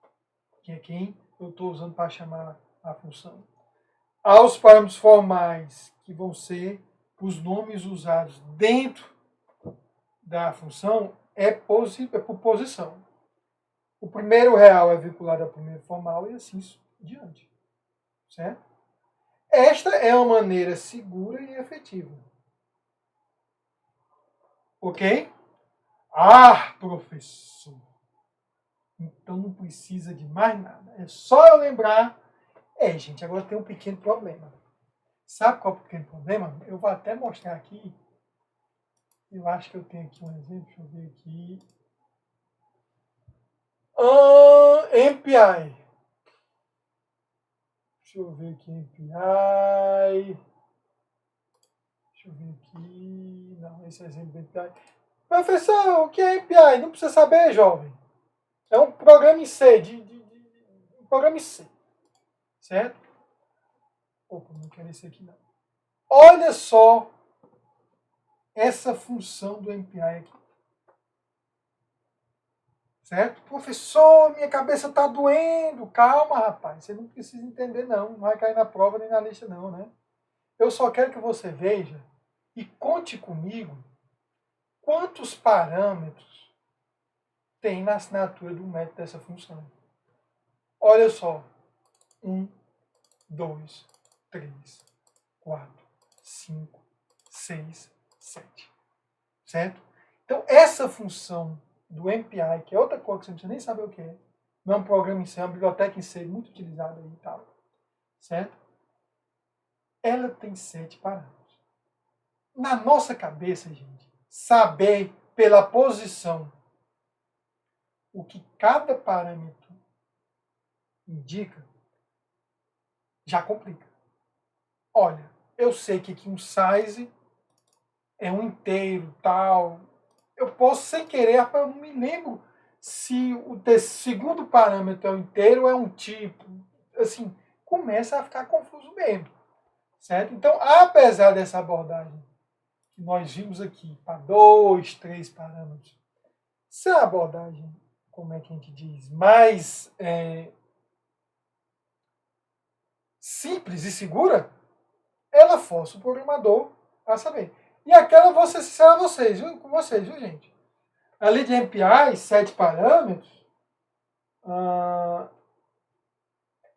S1: que é quem eu estou usando para chamar a função, aos parâmetros formais, que vão ser os nomes usados dentro da função, é por posição. O primeiro real é vinculado ao primeiro formal e assim diante. Certo? Esta é uma maneira segura e efetiva. Ok? Ah, professor! Então não precisa de mais nada. É só eu lembrar. Gente, agora tem um pequeno problema. Sabe qual é o pequeno problema? Eu vou até mostrar aqui. Eu acho que eu tenho aqui um exemplo. Deixa eu ver aqui. MPI. Deixa eu ver aqui, MPI. Deixa eu ver aqui. Não, esse é exemplo do MPI. Professor, o que é MPI? Não precisa saber, jovem. É um programa em C, um programa em C. Certo? Opa, não quero esse aqui não. Olha só essa função do MPI aqui. Certo? Professor, minha cabeça está doendo. Calma, rapaz. Você não precisa entender, não. Não vai cair na prova nem na lista, não, né? Eu só quero que você veja e conte comigo quantos parâmetros tem na assinatura do método dessa função. Olha só. 1, 2, 3, 4, 5, 6, 7. Certo? Então, essa função do MPI, que é outra coisa que você não precisa nem saber o que é, não é um programa em C, é uma biblioteca em C muito utilizada aí e tal. Certo? Ela tem 7 parâmetros. Na nossa cabeça, gente, saber pela posição o que cada parâmetro indica já complica. Olha, eu sei que aqui um size é um inteiro, tal. Eu posso, sem querer, eu não me lembro se o segundo parâmetro é um inteiro ou é um tipo. Assim, começa a ficar confuso mesmo. Certo? Então, apesar dessa abordagem que nós vimos aqui para 2, 3 parâmetros, se a abordagem, como é que a gente diz, mais simples e segura, ela força o programador a saber. E aquela, vou ser sincero com vocês, viu, gente? A lei de MPI, 7 parâmetros,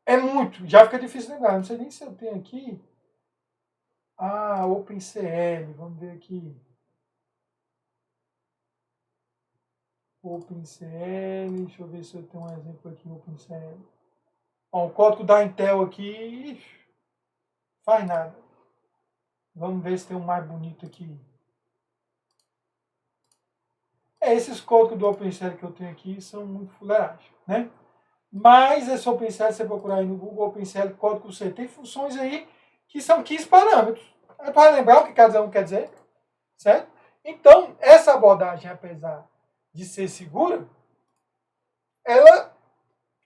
S1: é muito, já fica difícil lembrar. Não sei nem se eu tenho aqui. OpenCL, vamos ver aqui. OpenCL, deixa eu ver se eu tenho um exemplo aqui no OpenCL. O código da Intel aqui, faz nada. Vamos ver se tem um mais bonito aqui. Esses códigos do OpenCL que eu tenho aqui são muito fuleiragem, né? Mas esse OpenCL, se você procurar aí no Google, OpenCL código C, tem funções aí que são 15 parâmetros. É para lembrar o que cada um quer dizer, certo? Então, essa abordagem, apesar de ser segura, ela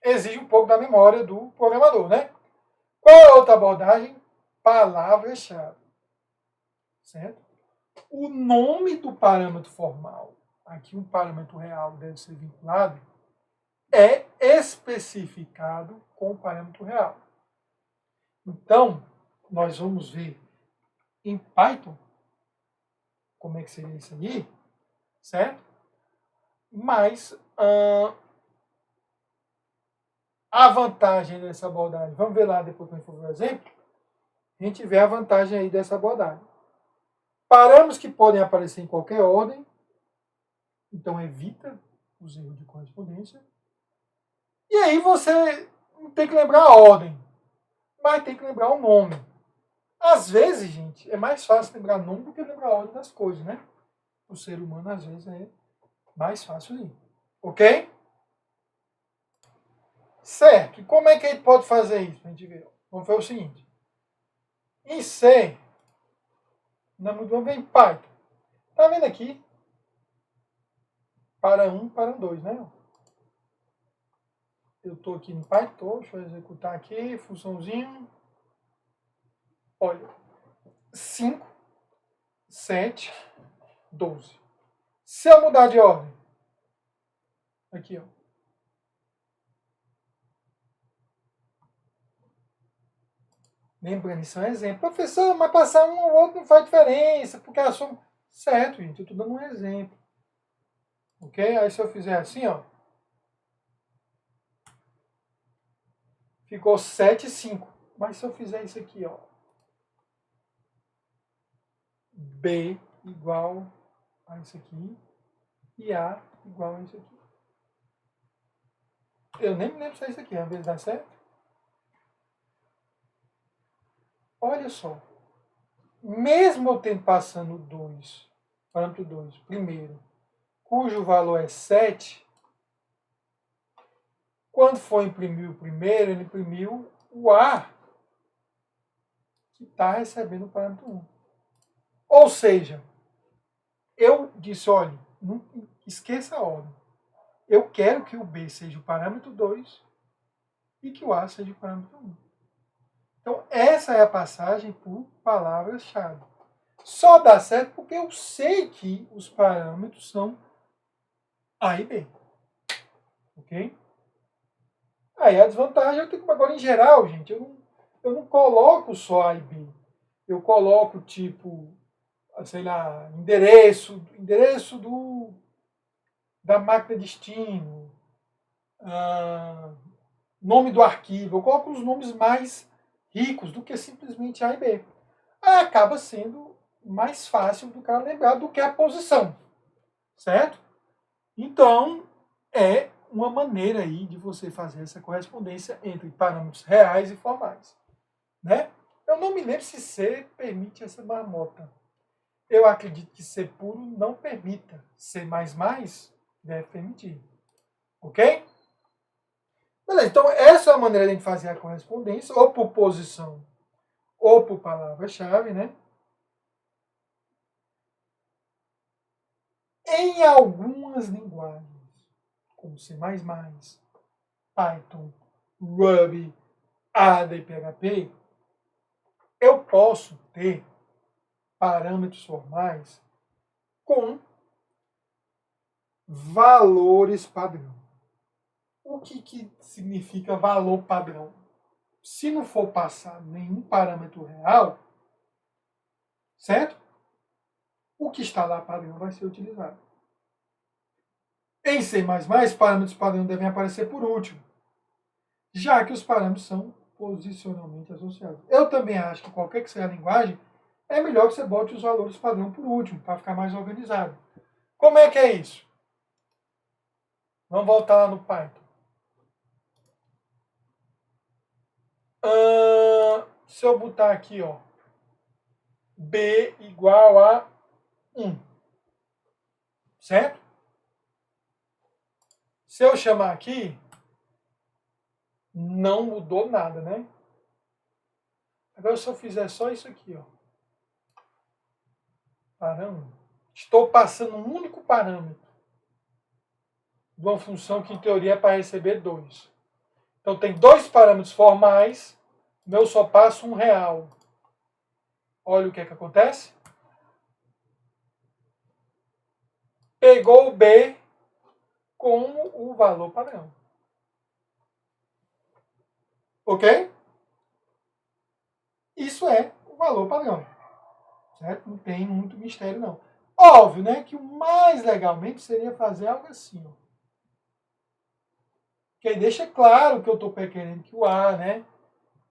S1: exige um pouco da memória do programador, né? Qual é a outra abordagem? Palavra-chave, certo? O nome do parâmetro formal, aqui um parâmetro real deve ser vinculado, é especificado com o parâmetro real. Então, nós vamos ver em Python como é que seria isso aí, certo? Mas a vantagem dessa abordagem, vamos ver lá depois quando for ver o exemplo, a gente vê a vantagem aí dessa abordagem. Parâmetros que podem aparecer em qualquer ordem, então evita os erros de correspondência. E aí você tem que lembrar a ordem. mas tem que lembrar o nome. Às vezes, gente, é mais fácil lembrar nome do que lembrar a ordem das coisas, né? O ser humano, às vezes, é mais fácil ali. Ok? Certo. E como é que a gente pode fazer isso? A gente vê. Vamos ver o seguinte. Em C, não é muito bom, vem Python. Tá vendo aqui? Para 1, para 2, né? Eu estou aqui no Python, deixa eu executar aqui, funçãozinho. Olha, 5, 7, 12. Se eu mudar de ordem, aqui, ó. Lembrando, isso é um exemplo. Professor, mas passar um ou outro não faz diferença, porque elas são... Certo, gente, eu estou dando um exemplo. Ok? Aí se eu fizer assim, ó. Ficou 7 e 5. Mas se eu fizer isso aqui, ó. B igual a isso aqui. E A igual a isso aqui. Eu nem me lembro se é isso aqui, às vezes dá certo. Olha só. Mesmo eu tendo passando 2, parâmetro 2, primeiro, cujo valor é 7, quando for imprimir o primeiro, ele imprimiu o A que está recebendo o parâmetro 1. Ou seja, eu disse, olha, não esqueça a ordem. Eu quero que o B seja o parâmetro 2 e que o A seja o parâmetro 1. Então, essa é a passagem por palavras-chave. Só dá certo porque eu sei que os parâmetros são A e B. Ok? Aí a desvantagem, eu tenho, agora em geral, gente, eu não coloco só A e B. Eu coloco, tipo, sei lá, endereço da máquina de destino, nome do arquivo. Eu coloco os nomes mais ricos do que simplesmente A e B. Aí acaba sendo mais fácil do cara lembrar do que a posição. Certo? Então, é uma maneira aí de você fazer essa correspondência entre parâmetros reais e formais. Né? Eu não me lembro se C permite essa marmota. Eu acredito que C puro não permita. C++ deve permitir. Ok? Beleza, então essa é a maneira de a gente fazer a correspondência, ou por posição, ou por palavra-chave, né? Em algumas linguagens, como C++, Python, Ruby, Ada e PHP, eu posso ter parâmetros formais com valores padrão. O que significa valor padrão? Se não for passar nenhum parâmetro real, certo? O que está lá padrão vai ser utilizado. Em C++, parâmetros padrão devem aparecer por último, já que os parâmetros são posicionalmente associados. Eu também acho que qualquer que seja a linguagem, é melhor que você bote os valores padrão por último, para ficar mais organizado. Como é que é isso? Vamos voltar lá no Python. Se eu botar aqui, ó, B igual a 1, certo? Se eu chamar aqui, não mudou nada, né? Agora, se eu fizer só isso aqui, ó, parâmetro, estou passando um único parâmetro de uma função que, em teoria, é para receber 2. Então, tem 2 parâmetros formais, eu só passo um real. Olha o que é que acontece. Pegou o B como o valor padrão. Ok? Isso é o valor padrão. Certo? Não tem muito mistério, não. Óbvio, né, que o mais legalmente seria fazer algo assim, ó. Que aí deixa claro que eu estou querendo que o A, né,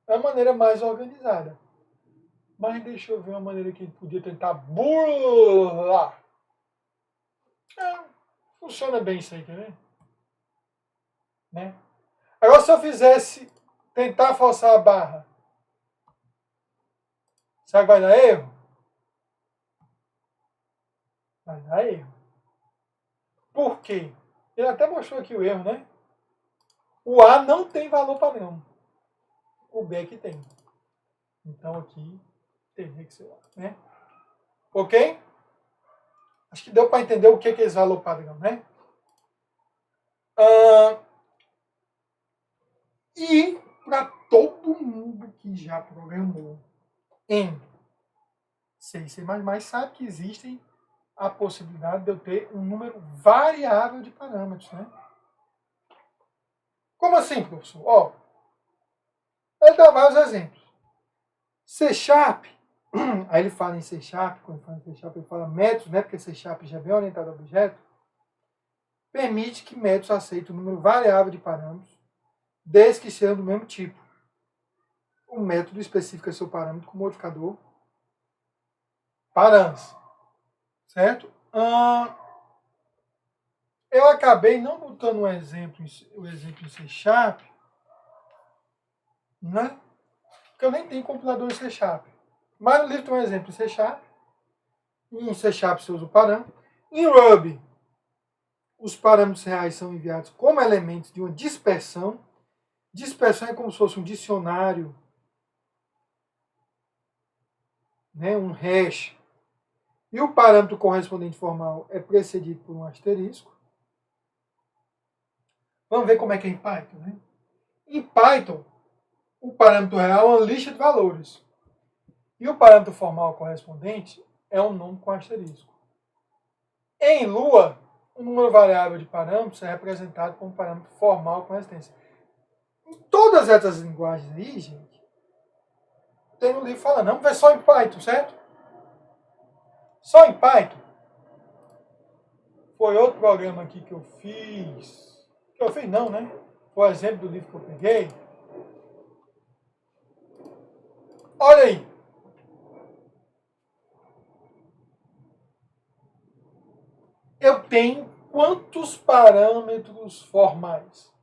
S1: é a maneira mais organizada. Mas deixa eu ver uma maneira que a gente podia tentar burlar. Funciona bem isso aí, quer ver? Né? Agora, se eu fizesse tentar forçar a barra, Será que vai dar erro? Vai dar erro. Por quê? Ele até mostrou aqui o erro, né? O A não tem valor padrão. O B aqui tem. Então aqui teria que ser o A, né? Ok? Acho que deu para entender o que é esse valor padrão, né? E para todo mundo que já programou em C e C++, sabe que existem a possibilidade de eu ter um número variável de parâmetros, né? Como assim, professor? Ó, ele dá vários exemplos. C Sharp, aí ele fala em C Sharp, quando ele fala em C Sharp ele fala métodos, né? Porque C Sharp já é bem orientado a objeto. Permite que métodos aceitem um número variável de parâmetros, desde que sejam do mesmo tipo. O método especifica seu parâmetro com modificador params, certo? Eu acabei não botando o exemplo em C Sharp, né? Porque eu nem tenho compilador em C Sharp. Mas no livro tem um exemplo em C Sharp. Em C Sharp você usa o parâmetro. Em Ruby, os parâmetros reais são enviados como elementos de uma dispersão. Dispersão é como se fosse um dicionário, né? Um hash. E o parâmetro correspondente formal é precedido por um asterisco. Vamos ver como é que é em Python, né? Em Python, o parâmetro real é uma lista de valores. E o parâmetro formal correspondente é um número com asterisco. Em Lua, o número variável de parâmetros é representado como parâmetro formal com resistência. Em todas essas linguagens aí, gente, tem no livro falando, vamos ver só em Python, certo? Só em Python. Foi outro programa aqui que eu fiz. Que eu fiz não, né? Foi o exemplo do livro que eu peguei. Olha aí. Eu tenho quantos parâmetros formais?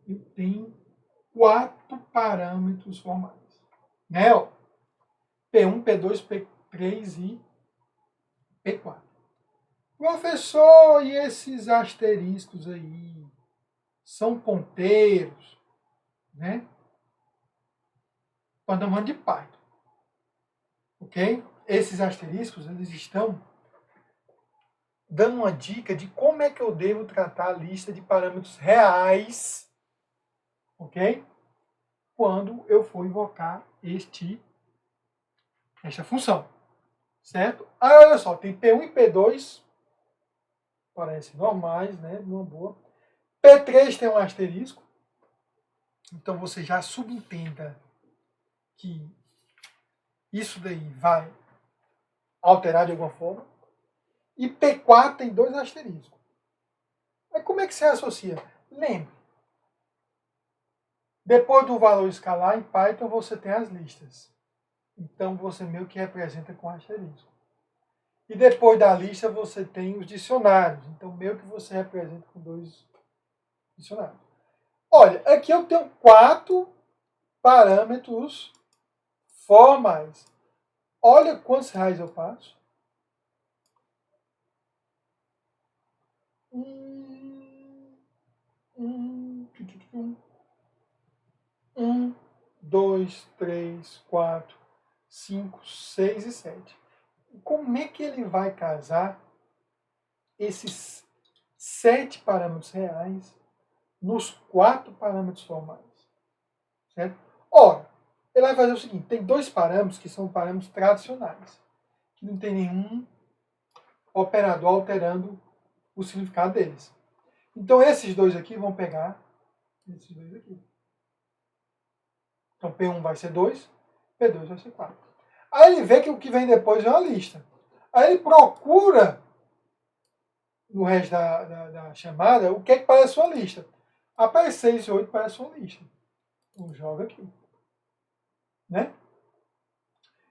S1: Eu tenho 4 parâmetros formais. Né? P1, P2, P3 e P4. Professor, e esses asteriscos aí? São ponteiros, né? Quando falando de Python. Ok? Esses asteriscos, eles estão dando uma dica de como é que eu devo tratar a lista de parâmetros reais, ok? Quando eu for invocar esta função, certo? Aí, olha só, tem P1 e P2, parecem normais, né? Uma boa. P3 tem um asterisco, então você já subentenda que isso daí vai alterar de alguma forma. E P4 tem 2 asteriscos. Mas como é que você associa? Lembre, depois do valor escalar, em Python você tem as listas. Então você meio que representa com asterisco. E depois da lista você tem os dicionários. Então meio que você representa com 2 dicionários. Olha, aqui eu tenho 4 parâmetros formais. Olha quantos reais eu passo. 1, 2, 3, 4, 5, 6 e 7. Como é que ele vai casar esses 7 parâmetros reais nos 4 parâmetros formais? Certo? Ora, ele vai fazer o seguinte, tem 2 parâmetros que são parâmetros tradicionais, que não tem nenhum operador alterando o significado deles. Então esses 2 aqui vão pegar esses 2 aqui. Então P1 vai ser 2, P2 vai ser 4. Aí ele vê que o que vem depois é uma lista. Aí ele procura, no resto da chamada, o que é que parece uma lista. Aparece 6 e 8 parece uma lista. Então joga aqui. Né?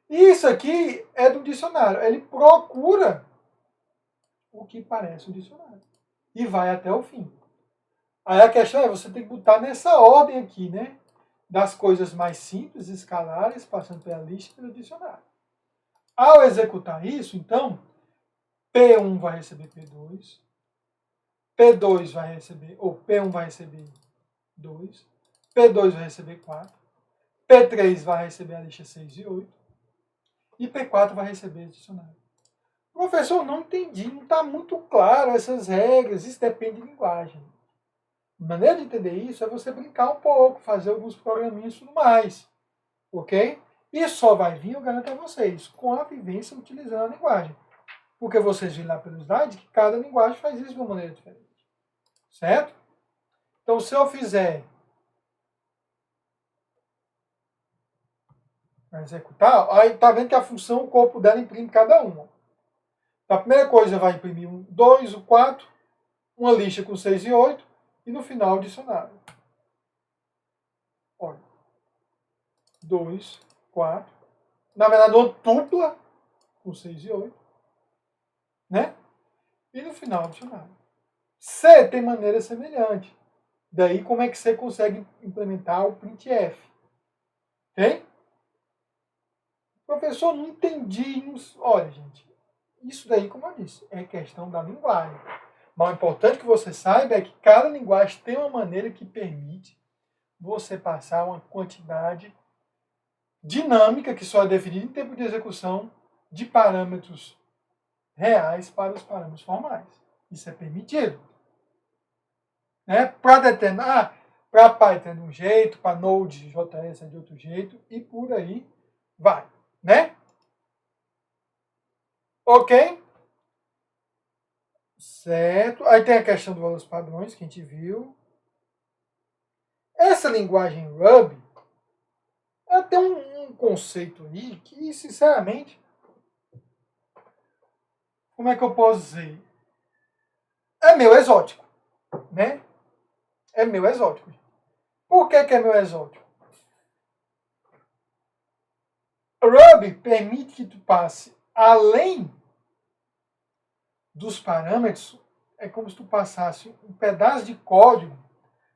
S1: E isso aqui é do dicionário. Ele procura o que parece um dicionário. E vai até o fim. Aí a questão é, você tem que botar nessa ordem aqui, né? das coisas mais simples, escalares, passando pela lista e pelo dicionário. Ao executar isso, então, P1 vai receber P2, P2 vai receber, ou P1 vai receber 2, P2 vai receber 4, P3 vai receber a lista 6 e 8, e P4 vai receber o dicionário. Professor, não entendi, não está muito claro essas regras, isso depende de linguagem. A maneira de entender isso é você brincar um pouco, fazer alguns programinhas e tudo mais, ok? E só vai vir, eu garanto a vocês, com a vivência utilizando a linguagem. Porque vocês viram lá pelo slide que cada linguagem faz isso de uma maneira diferente. Certo? Então, se eu fizer para executar, aí tá vendo que a função, o corpo dela imprime cada uma. A primeira coisa vai imprimir um 2, o 4, uma lista com 6 e 8, e no final o dicionário. Olha. 2, 4. Na verdade, uma tupla com 6 e 8. Né? E no final o dicionário. C tem maneira semelhante. Daí, como é que você consegue implementar o printf? Ok? Professor, não entendi. Olha, gente, isso daí, como eu disse, é questão da linguagem. Mas o importante que você saiba é que cada linguagem tem uma maneira que permite você passar uma quantidade dinâmica, que só é definida em tempo de execução, de parâmetros reais para os parâmetros formais. Isso é permitido. Né? Para determinar, para Python é de um jeito, para Node.js é de outro jeito, e por aí vai. Né? Ok? Certo. Aí tem a questão dos valores padrões que a gente viu. Essa linguagem Ruby, ela tem um conceito aí que, sinceramente, como é que eu posso dizer? É meio exótico, né? É meio exótico. Por que é meio exótico? Ruby permite que tu passe além dos parâmetros, é como se tu passasse um pedaço de código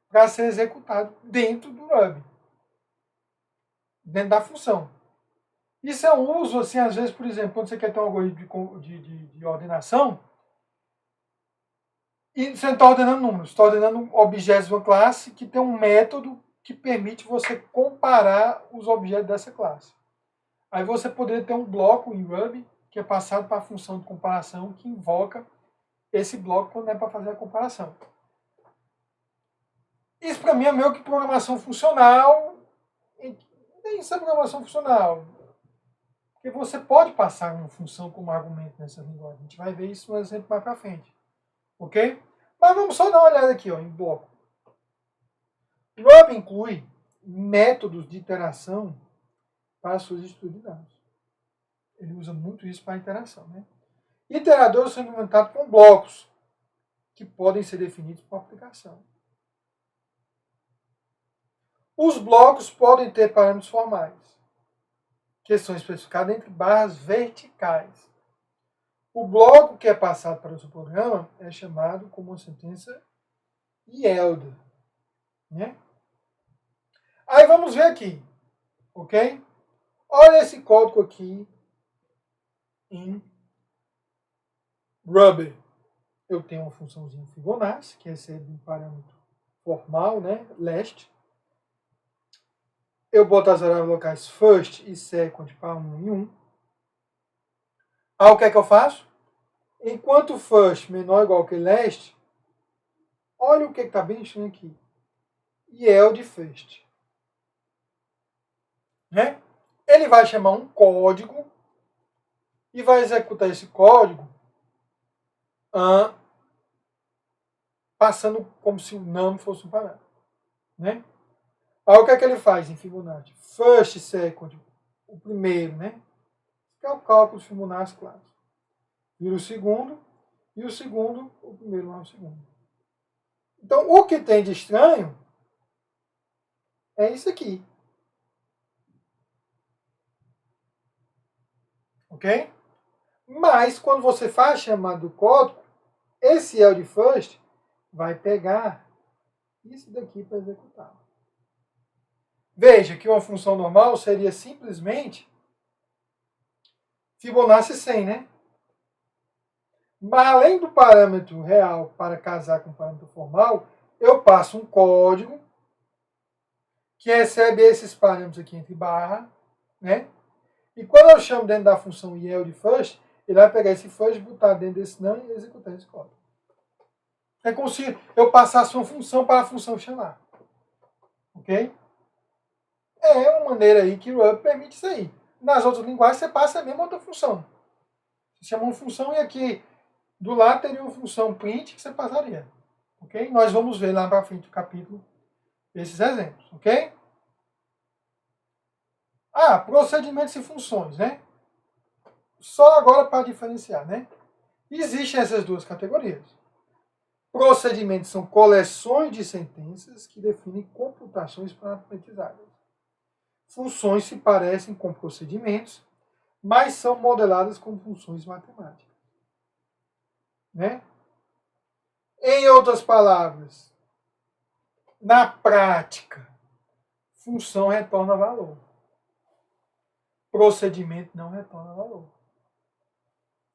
S1: para ser executado dentro do Ruby, dentro da função. Isso é um uso, assim, às vezes, por exemplo, quando você quer ter um algoritmo de ordenação, e você não está ordenando números, está ordenando objetos de uma classe que tem um método que permite você comparar os objetos dessa classe. Aí você poderia ter um bloco em Ruby que é passado para a função de comparação que invoca esse bloco quando é para fazer a comparação. Isso para mim é meio que programação funcional. Isso é programação funcional. Porque você pode passar uma função como argumento nessa linguagem. A gente vai ver isso no exemplo mais para frente. Ok? Mas vamos só dar uma olhada aqui, ó, em bloco. Ruby inclui métodos de interação para suas estruturas de dados. Ele usa muito isso para interação. Né? Iteradores são implementados com blocos, que podem ser definidos por aplicação. Os blocos podem ter parâmetros formais, que são especificados entre barras verticais. O bloco que é passado para o seu programa é chamado como uma sentença yield. Né? Aí vamos ver aqui, ok? Olha esse código aqui em Ruby. Eu tenho uma funçãozinha Fibonacci, que recebe um parâmetro formal, né, last. Eu boto as variáveis locais first e second para 1 e 1. Aí o que é que eu faço? Enquanto first menor ou igual que last, olha o que está bem estranho aqui. Yield first. Né? Ele vai chamar um código e vai executar esse código passando como se o num fosse um parâmetro. Né? Aí o que é que ele faz em Fibonacci? First, second, o primeiro, né? Que é o cálculo de Fibonacci clássico. Vira o segundo, e o segundo, o primeiro não é o segundo. Então, o que tem de estranho é isso aqui. Ok? Mas, quando você faz a chamada do código, esse yield first vai pegar isso daqui para executar. Veja que uma função normal seria simplesmente Fibonacci 100, né? Mas além do parâmetro real para casar com o parâmetro formal, eu passo um código que recebe esses parâmetros aqui entre barra, né? E quando eu chamo dentro da função yield first, ele vai pegar esse first, botar dentro desse none e executar esse código. É como se eu passasse uma função para a função chamar. Ok? É uma maneira aí que o Ruby permite isso aí. Nas outras linguagens você passa a mesma outra função. Você chama uma função e aqui do lado teria uma função print que você passaria. Ok? Nós vamos ver lá para frente do capítulo esses exemplos. Ok? Procedimentos e funções, né? Só agora para diferenciar, né? Existem essas duas categorias. Procedimentos são coleções de sentenças que definem computações parametrizadas. Funções se parecem com procedimentos, mas são modeladas como funções matemáticas. Né? Em outras palavras, na prática, função retorna valor. Procedimento não retorna valor.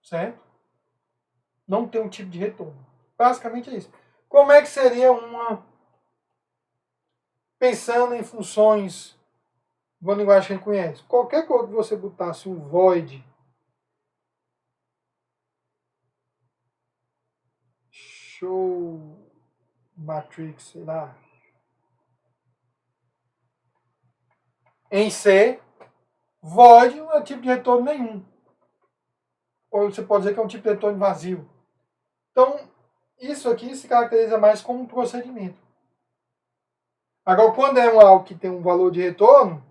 S1: Certo? Não tem um tipo de retorno. Basicamente é isso. Como é que seria uma... Pensando em funções, uma linguagem que a gente conhece. Qualquer coisa que você botasse um void, show matrix, sei lá, em C, void não é tipo de retorno nenhum. Ou você pode dizer que é um tipo de retorno vazio. Então, isso aqui se caracteriza mais como um procedimento. Agora, quando é algo que tem um valor de retorno,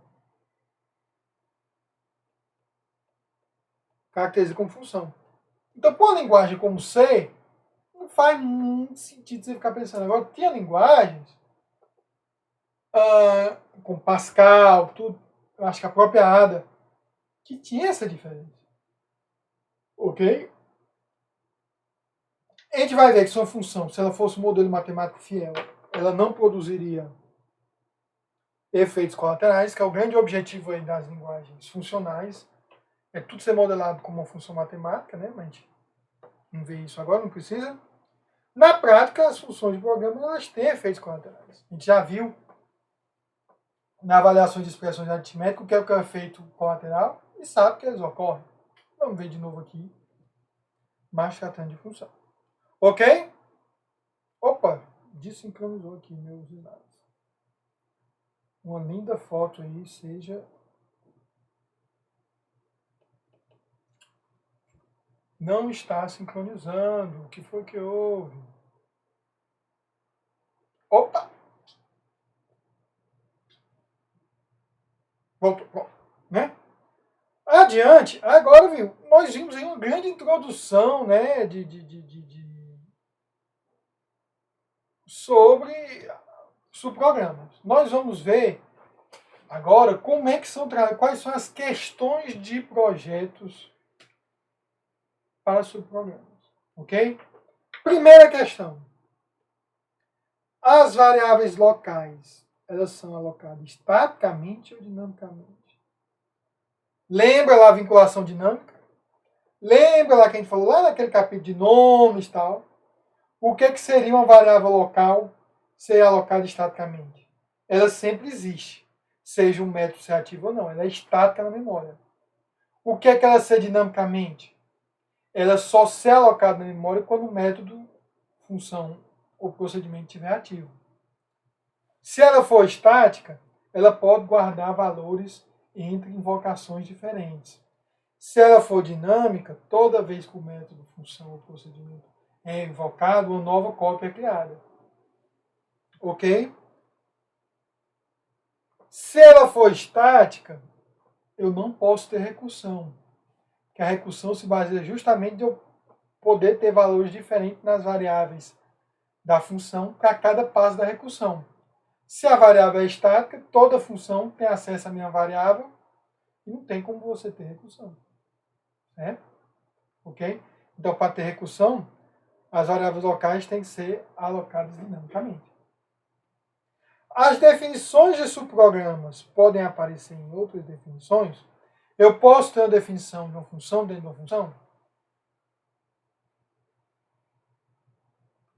S1: caracteriza como função. Então, para uma linguagem como C, não faz muito sentido você ficar pensando. Agora, tinha linguagens, com Pascal, tudo, eu acho que a própria Ada, que tinha essa diferença. Ok? A gente vai ver que sua função, se ela fosse um modelo matemático fiel, ela não produziria efeitos colaterais, que é o grande objetivo aí das linguagens funcionais. É tudo ser modelado como uma função matemática, né? Mas a gente não vê isso agora, não precisa. Na prática, as funções de programa elas têm efeitos colaterais. A gente já viu na avaliação de expressões aritméticas o que é o efeito colateral e sabe que eles ocorrem. Vamos ver de novo aqui, mas tratando de função. Ok? Opa, desincronizou aqui meus slides. Uma linda foto aí, seja... Não está sincronizando. O que foi que houve? Opa! Voltou, pronto, né? Adiante, agora, viu, nós vimos aí uma grande introdução, né, sobre subprogramas. Nós vamos ver agora como é que são, quais são as questões de projetos para subprogramas, ok? Primeira questão. As variáveis locais, elas são alocadas estaticamente ou dinamicamente? Lembra lá a vinculação dinâmica? Lembra lá que a gente falou lá naquele capítulo de nomes e tal? O que seria uma variável local ser alocada estaticamente? Ela sempre existe, seja um método ser ativo ou não. Ela é estática na memória. O que ela ser dinamicamente? Ela só ser alocada na memória quando o método, função ou procedimento estiver ativo. Se ela for estática, ela pode guardar valores entre invocações diferentes. Se ela for dinâmica, toda vez que o método, função ou procedimento é invocado, uma nova cópia é criada. Ok? Se ela for estática, eu não posso ter recursão. Porque a recursão se baseia justamente de eu poder ter valores diferentes nas variáveis da função para cada passo da recursão. Se a variável é estática, toda função tem acesso à minha variável e não tem como você ter recursão. Certo? Ok? Então, para ter recursão, as variáveis locais têm que ser alocadas dinamicamente. As definições de subprogramas podem aparecer em outras definições. Eu posso ter uma definição de uma função dentro de uma função?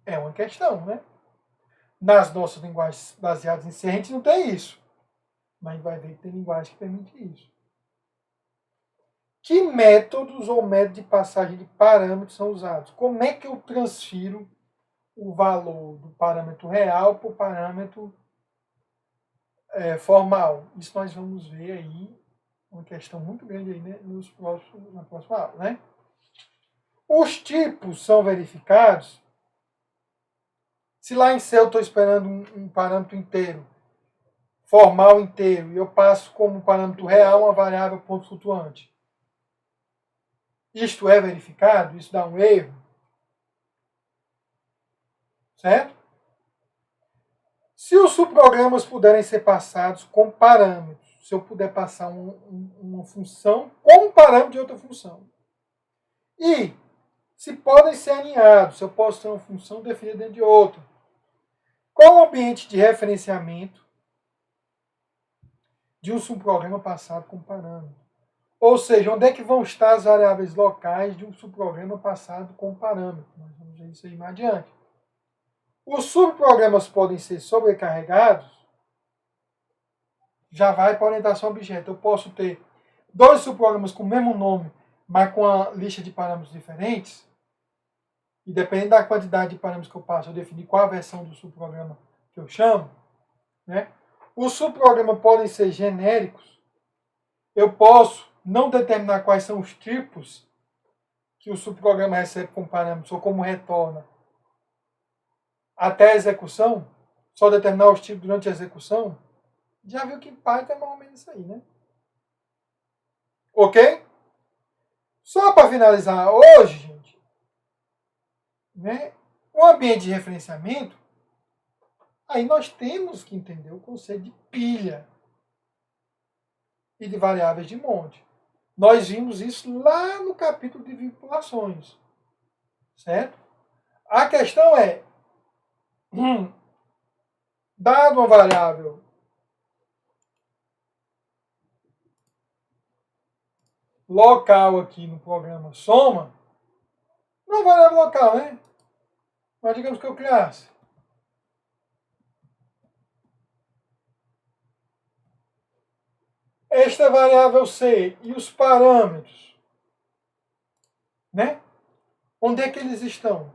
S1: É uma questão, né? Nas nossas linguagens baseadas em C, a gente não tem isso. Mas a gente vai ver que tem linguagem que permite isso. Que métodos ou métodos de passagem de parâmetros são usados? Como é que eu transfiro o valor do parâmetro real para o parâmetro formal? Isso nós vamos ver aí, uma questão muito grande aí, né, na próxima aula, né? Os tipos são verificados. Se lá em C eu estou esperando um parâmetro inteiro, formal inteiro, e eu passo como parâmetro real uma variável ponto flutuante. Isto é verificado? Isso dá um erro? Certo? Se os subprogramas puderem ser passados com parâmetros, se eu puder passar uma função com um parâmetro de outra função. E se podem ser alinhados, se eu posso ter uma função definida dentro de outra. Qual o ambiente de referenciamento de um subprograma passado com parâmetro? Ou seja, onde é que vão estar as variáveis locais de um subprograma passado com parâmetro? Nós vamos ver isso aí mais adiante. Os subprogramas podem ser sobrecarregados. Já vai para a orientação objeto. Eu posso ter dois subprogramas com o mesmo nome, mas com a lista de parâmetros diferentes. E dependendo da quantidade de parâmetros que eu passo, eu definir qual a versão do subprograma que eu chamo. Né? Os subprogramas podem ser genéricos. Eu posso não determinar quais são os tipos que o subprograma recebe como parâmetros ou como retorna até a execução, só determinar os tipos durante a execução. Já viu que Python é mais ou menos isso aí, né? Ok? Só para finalizar hoje, gente, né, o ambiente de referenciamento, aí nós temos que entender o conceito de pilha e de variáveis de monte. Nós vimos isso lá no capítulo de vinculações, certo? A questão é, dado uma variável local aqui no programa soma, não é variável local, né? Mas digamos que eu criasse esta variável C e os parâmetros, né? Onde é que eles estão?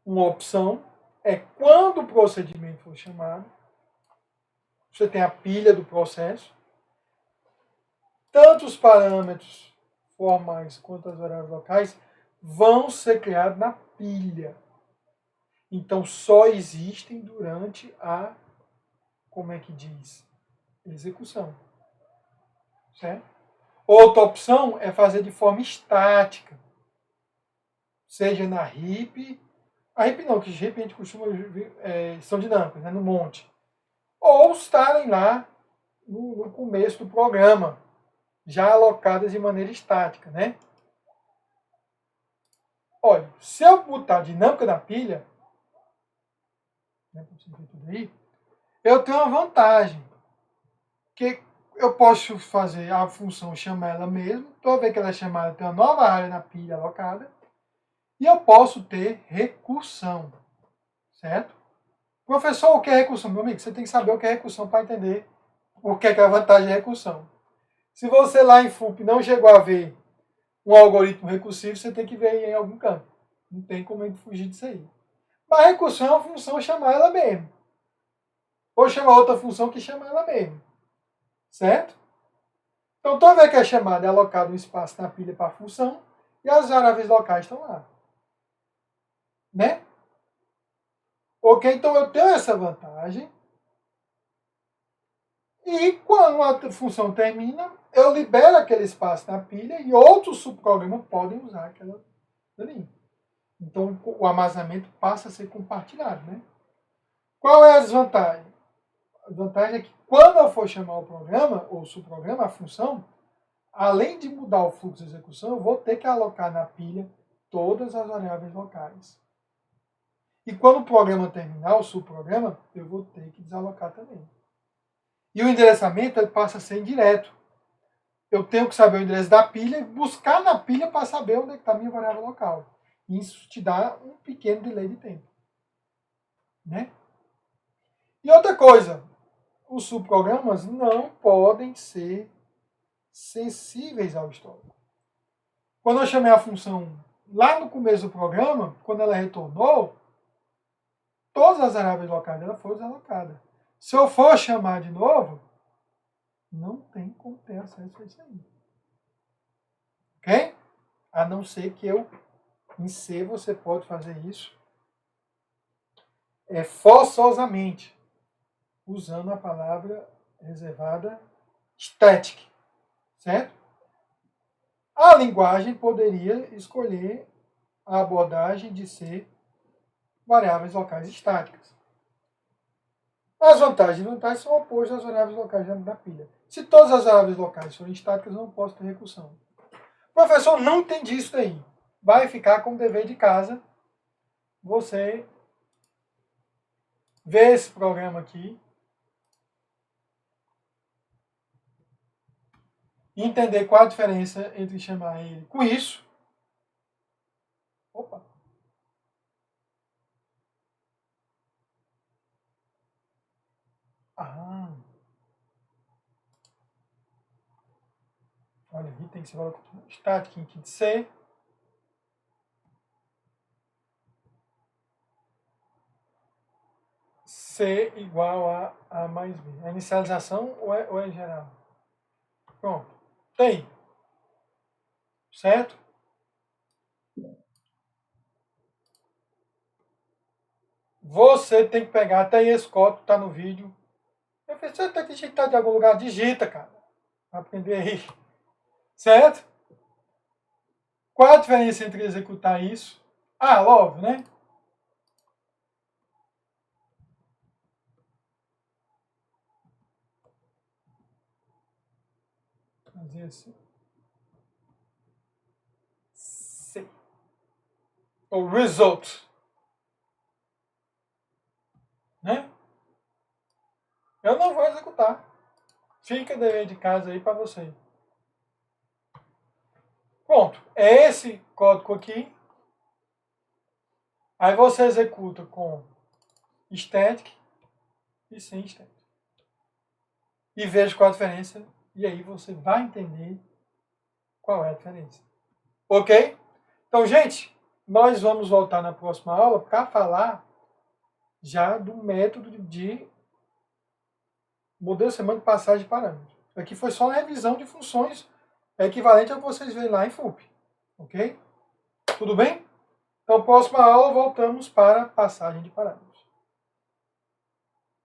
S1: Uma opção é quando o procedimento for chamado, você tem a pilha do processo, tanto os parâmetros formais quanto as variáveis locais vão ser criados na pilha. Então, só existem durante a, como é que diz, execução. Certo? Outra opção é fazer de forma estática, seja na RIP, a RIP não, que RIP a gente costuma, são dinâmicas, né, no monte, ou estarem lá no começo do programa, já alocadas de maneira estática, né? Olha, se eu botar a dinâmica na pilha, né, tudo aí, eu tenho uma vantagem, que eu posso fazer a função chamar ela mesmo, toda vez que ela é chamada, tem uma nova área na pilha alocada, e eu posso ter recursão, certo? Professor, o que é recursão? Meu amigo, você tem que saber o que é recursão para entender o que é a vantagem de recursão. Se você lá em FUP não chegou a ver um algoritmo recursivo, você tem que ver em algum canto. Não tem como a gente fugir disso aí. Mas recursão é uma função chamar ela mesmo. Ou chamar outra função que chama ela mesmo. Certo? Então, toda vez que é chamada, é alocado um espaço na pilha para a função e as variáveis locais estão lá. Né? Ok? Então, eu tenho essa vantagem. E quando a função termina, eu libero aquele espaço na pilha e outros subprogramas podem usar aquela linha. Então, o armazenamento passa a ser compartilhado. Né? Qual é a desvantagem? A vantagem é que quando eu for chamar o programa, ou o subprograma, a função, além de mudar o fluxo de execução, eu vou ter que alocar na pilha todas as variáveis locais. E quando o programa terminar, o subprograma, eu vou ter que desalocar também. E o endereçamento ele passa a ser indireto. Eu tenho que saber o endereço da pilha e buscar na pilha para saber onde está a minha variável local. Isso te dá um pequeno delay de tempo. Né? E outra coisa, os subprogramas não podem ser sensíveis ao histórico. Quando eu chamei a função lá no começo do programa, quando ela retornou, todas as variáveis locais dela foram desalocadas. Se eu for chamar de novo, não tem como ter acesso a isso aí. Ok? A não ser que em C você pode fazer isso forçosamente, usando a palavra reservada static. Certo? A linguagem poderia escolher a abordagem de ser variáveis locais estáticas. As vantagens e desvantagens são opostas às variáveis locais da pilha. Se todas as variáveis locais forem estáticas, eu não posso ter recursão. Professor, não entendi isso daí. Vai ficar como dever de casa você ver esse programa aqui e entender qual a diferença entre chamar ele com isso. Opa! Ah! Olha aqui, tem que ser valor estático em de C. C igual a A mais B. A inicialização ou é geral? Pronto. Tem. Certo? Você tem que pegar, até esse código está no vídeo. Eu falei, você tem que digitar de algum lugar, digita, cara. Para aprender aí. Certo? Qual a diferença entre executar isso? Ah, óbvio, né? Fazer assim. C. O result. Né? Eu não vou executar. Fica dever de casa aí para você. Pronto. É esse código aqui. Aí você executa com static e sem static. E veja qual a diferença. E aí você vai entender qual é a diferença. Ok? Então, gente, nós vamos voltar na próxima aula para falar já do método de modelo semântico de passagem de parâmetros. Aqui foi só uma revisão de funções equivalente ao que vocês veem lá em FUP. Ok? Tudo bem? Então, próxima aula, voltamos para passagem de parâmetros.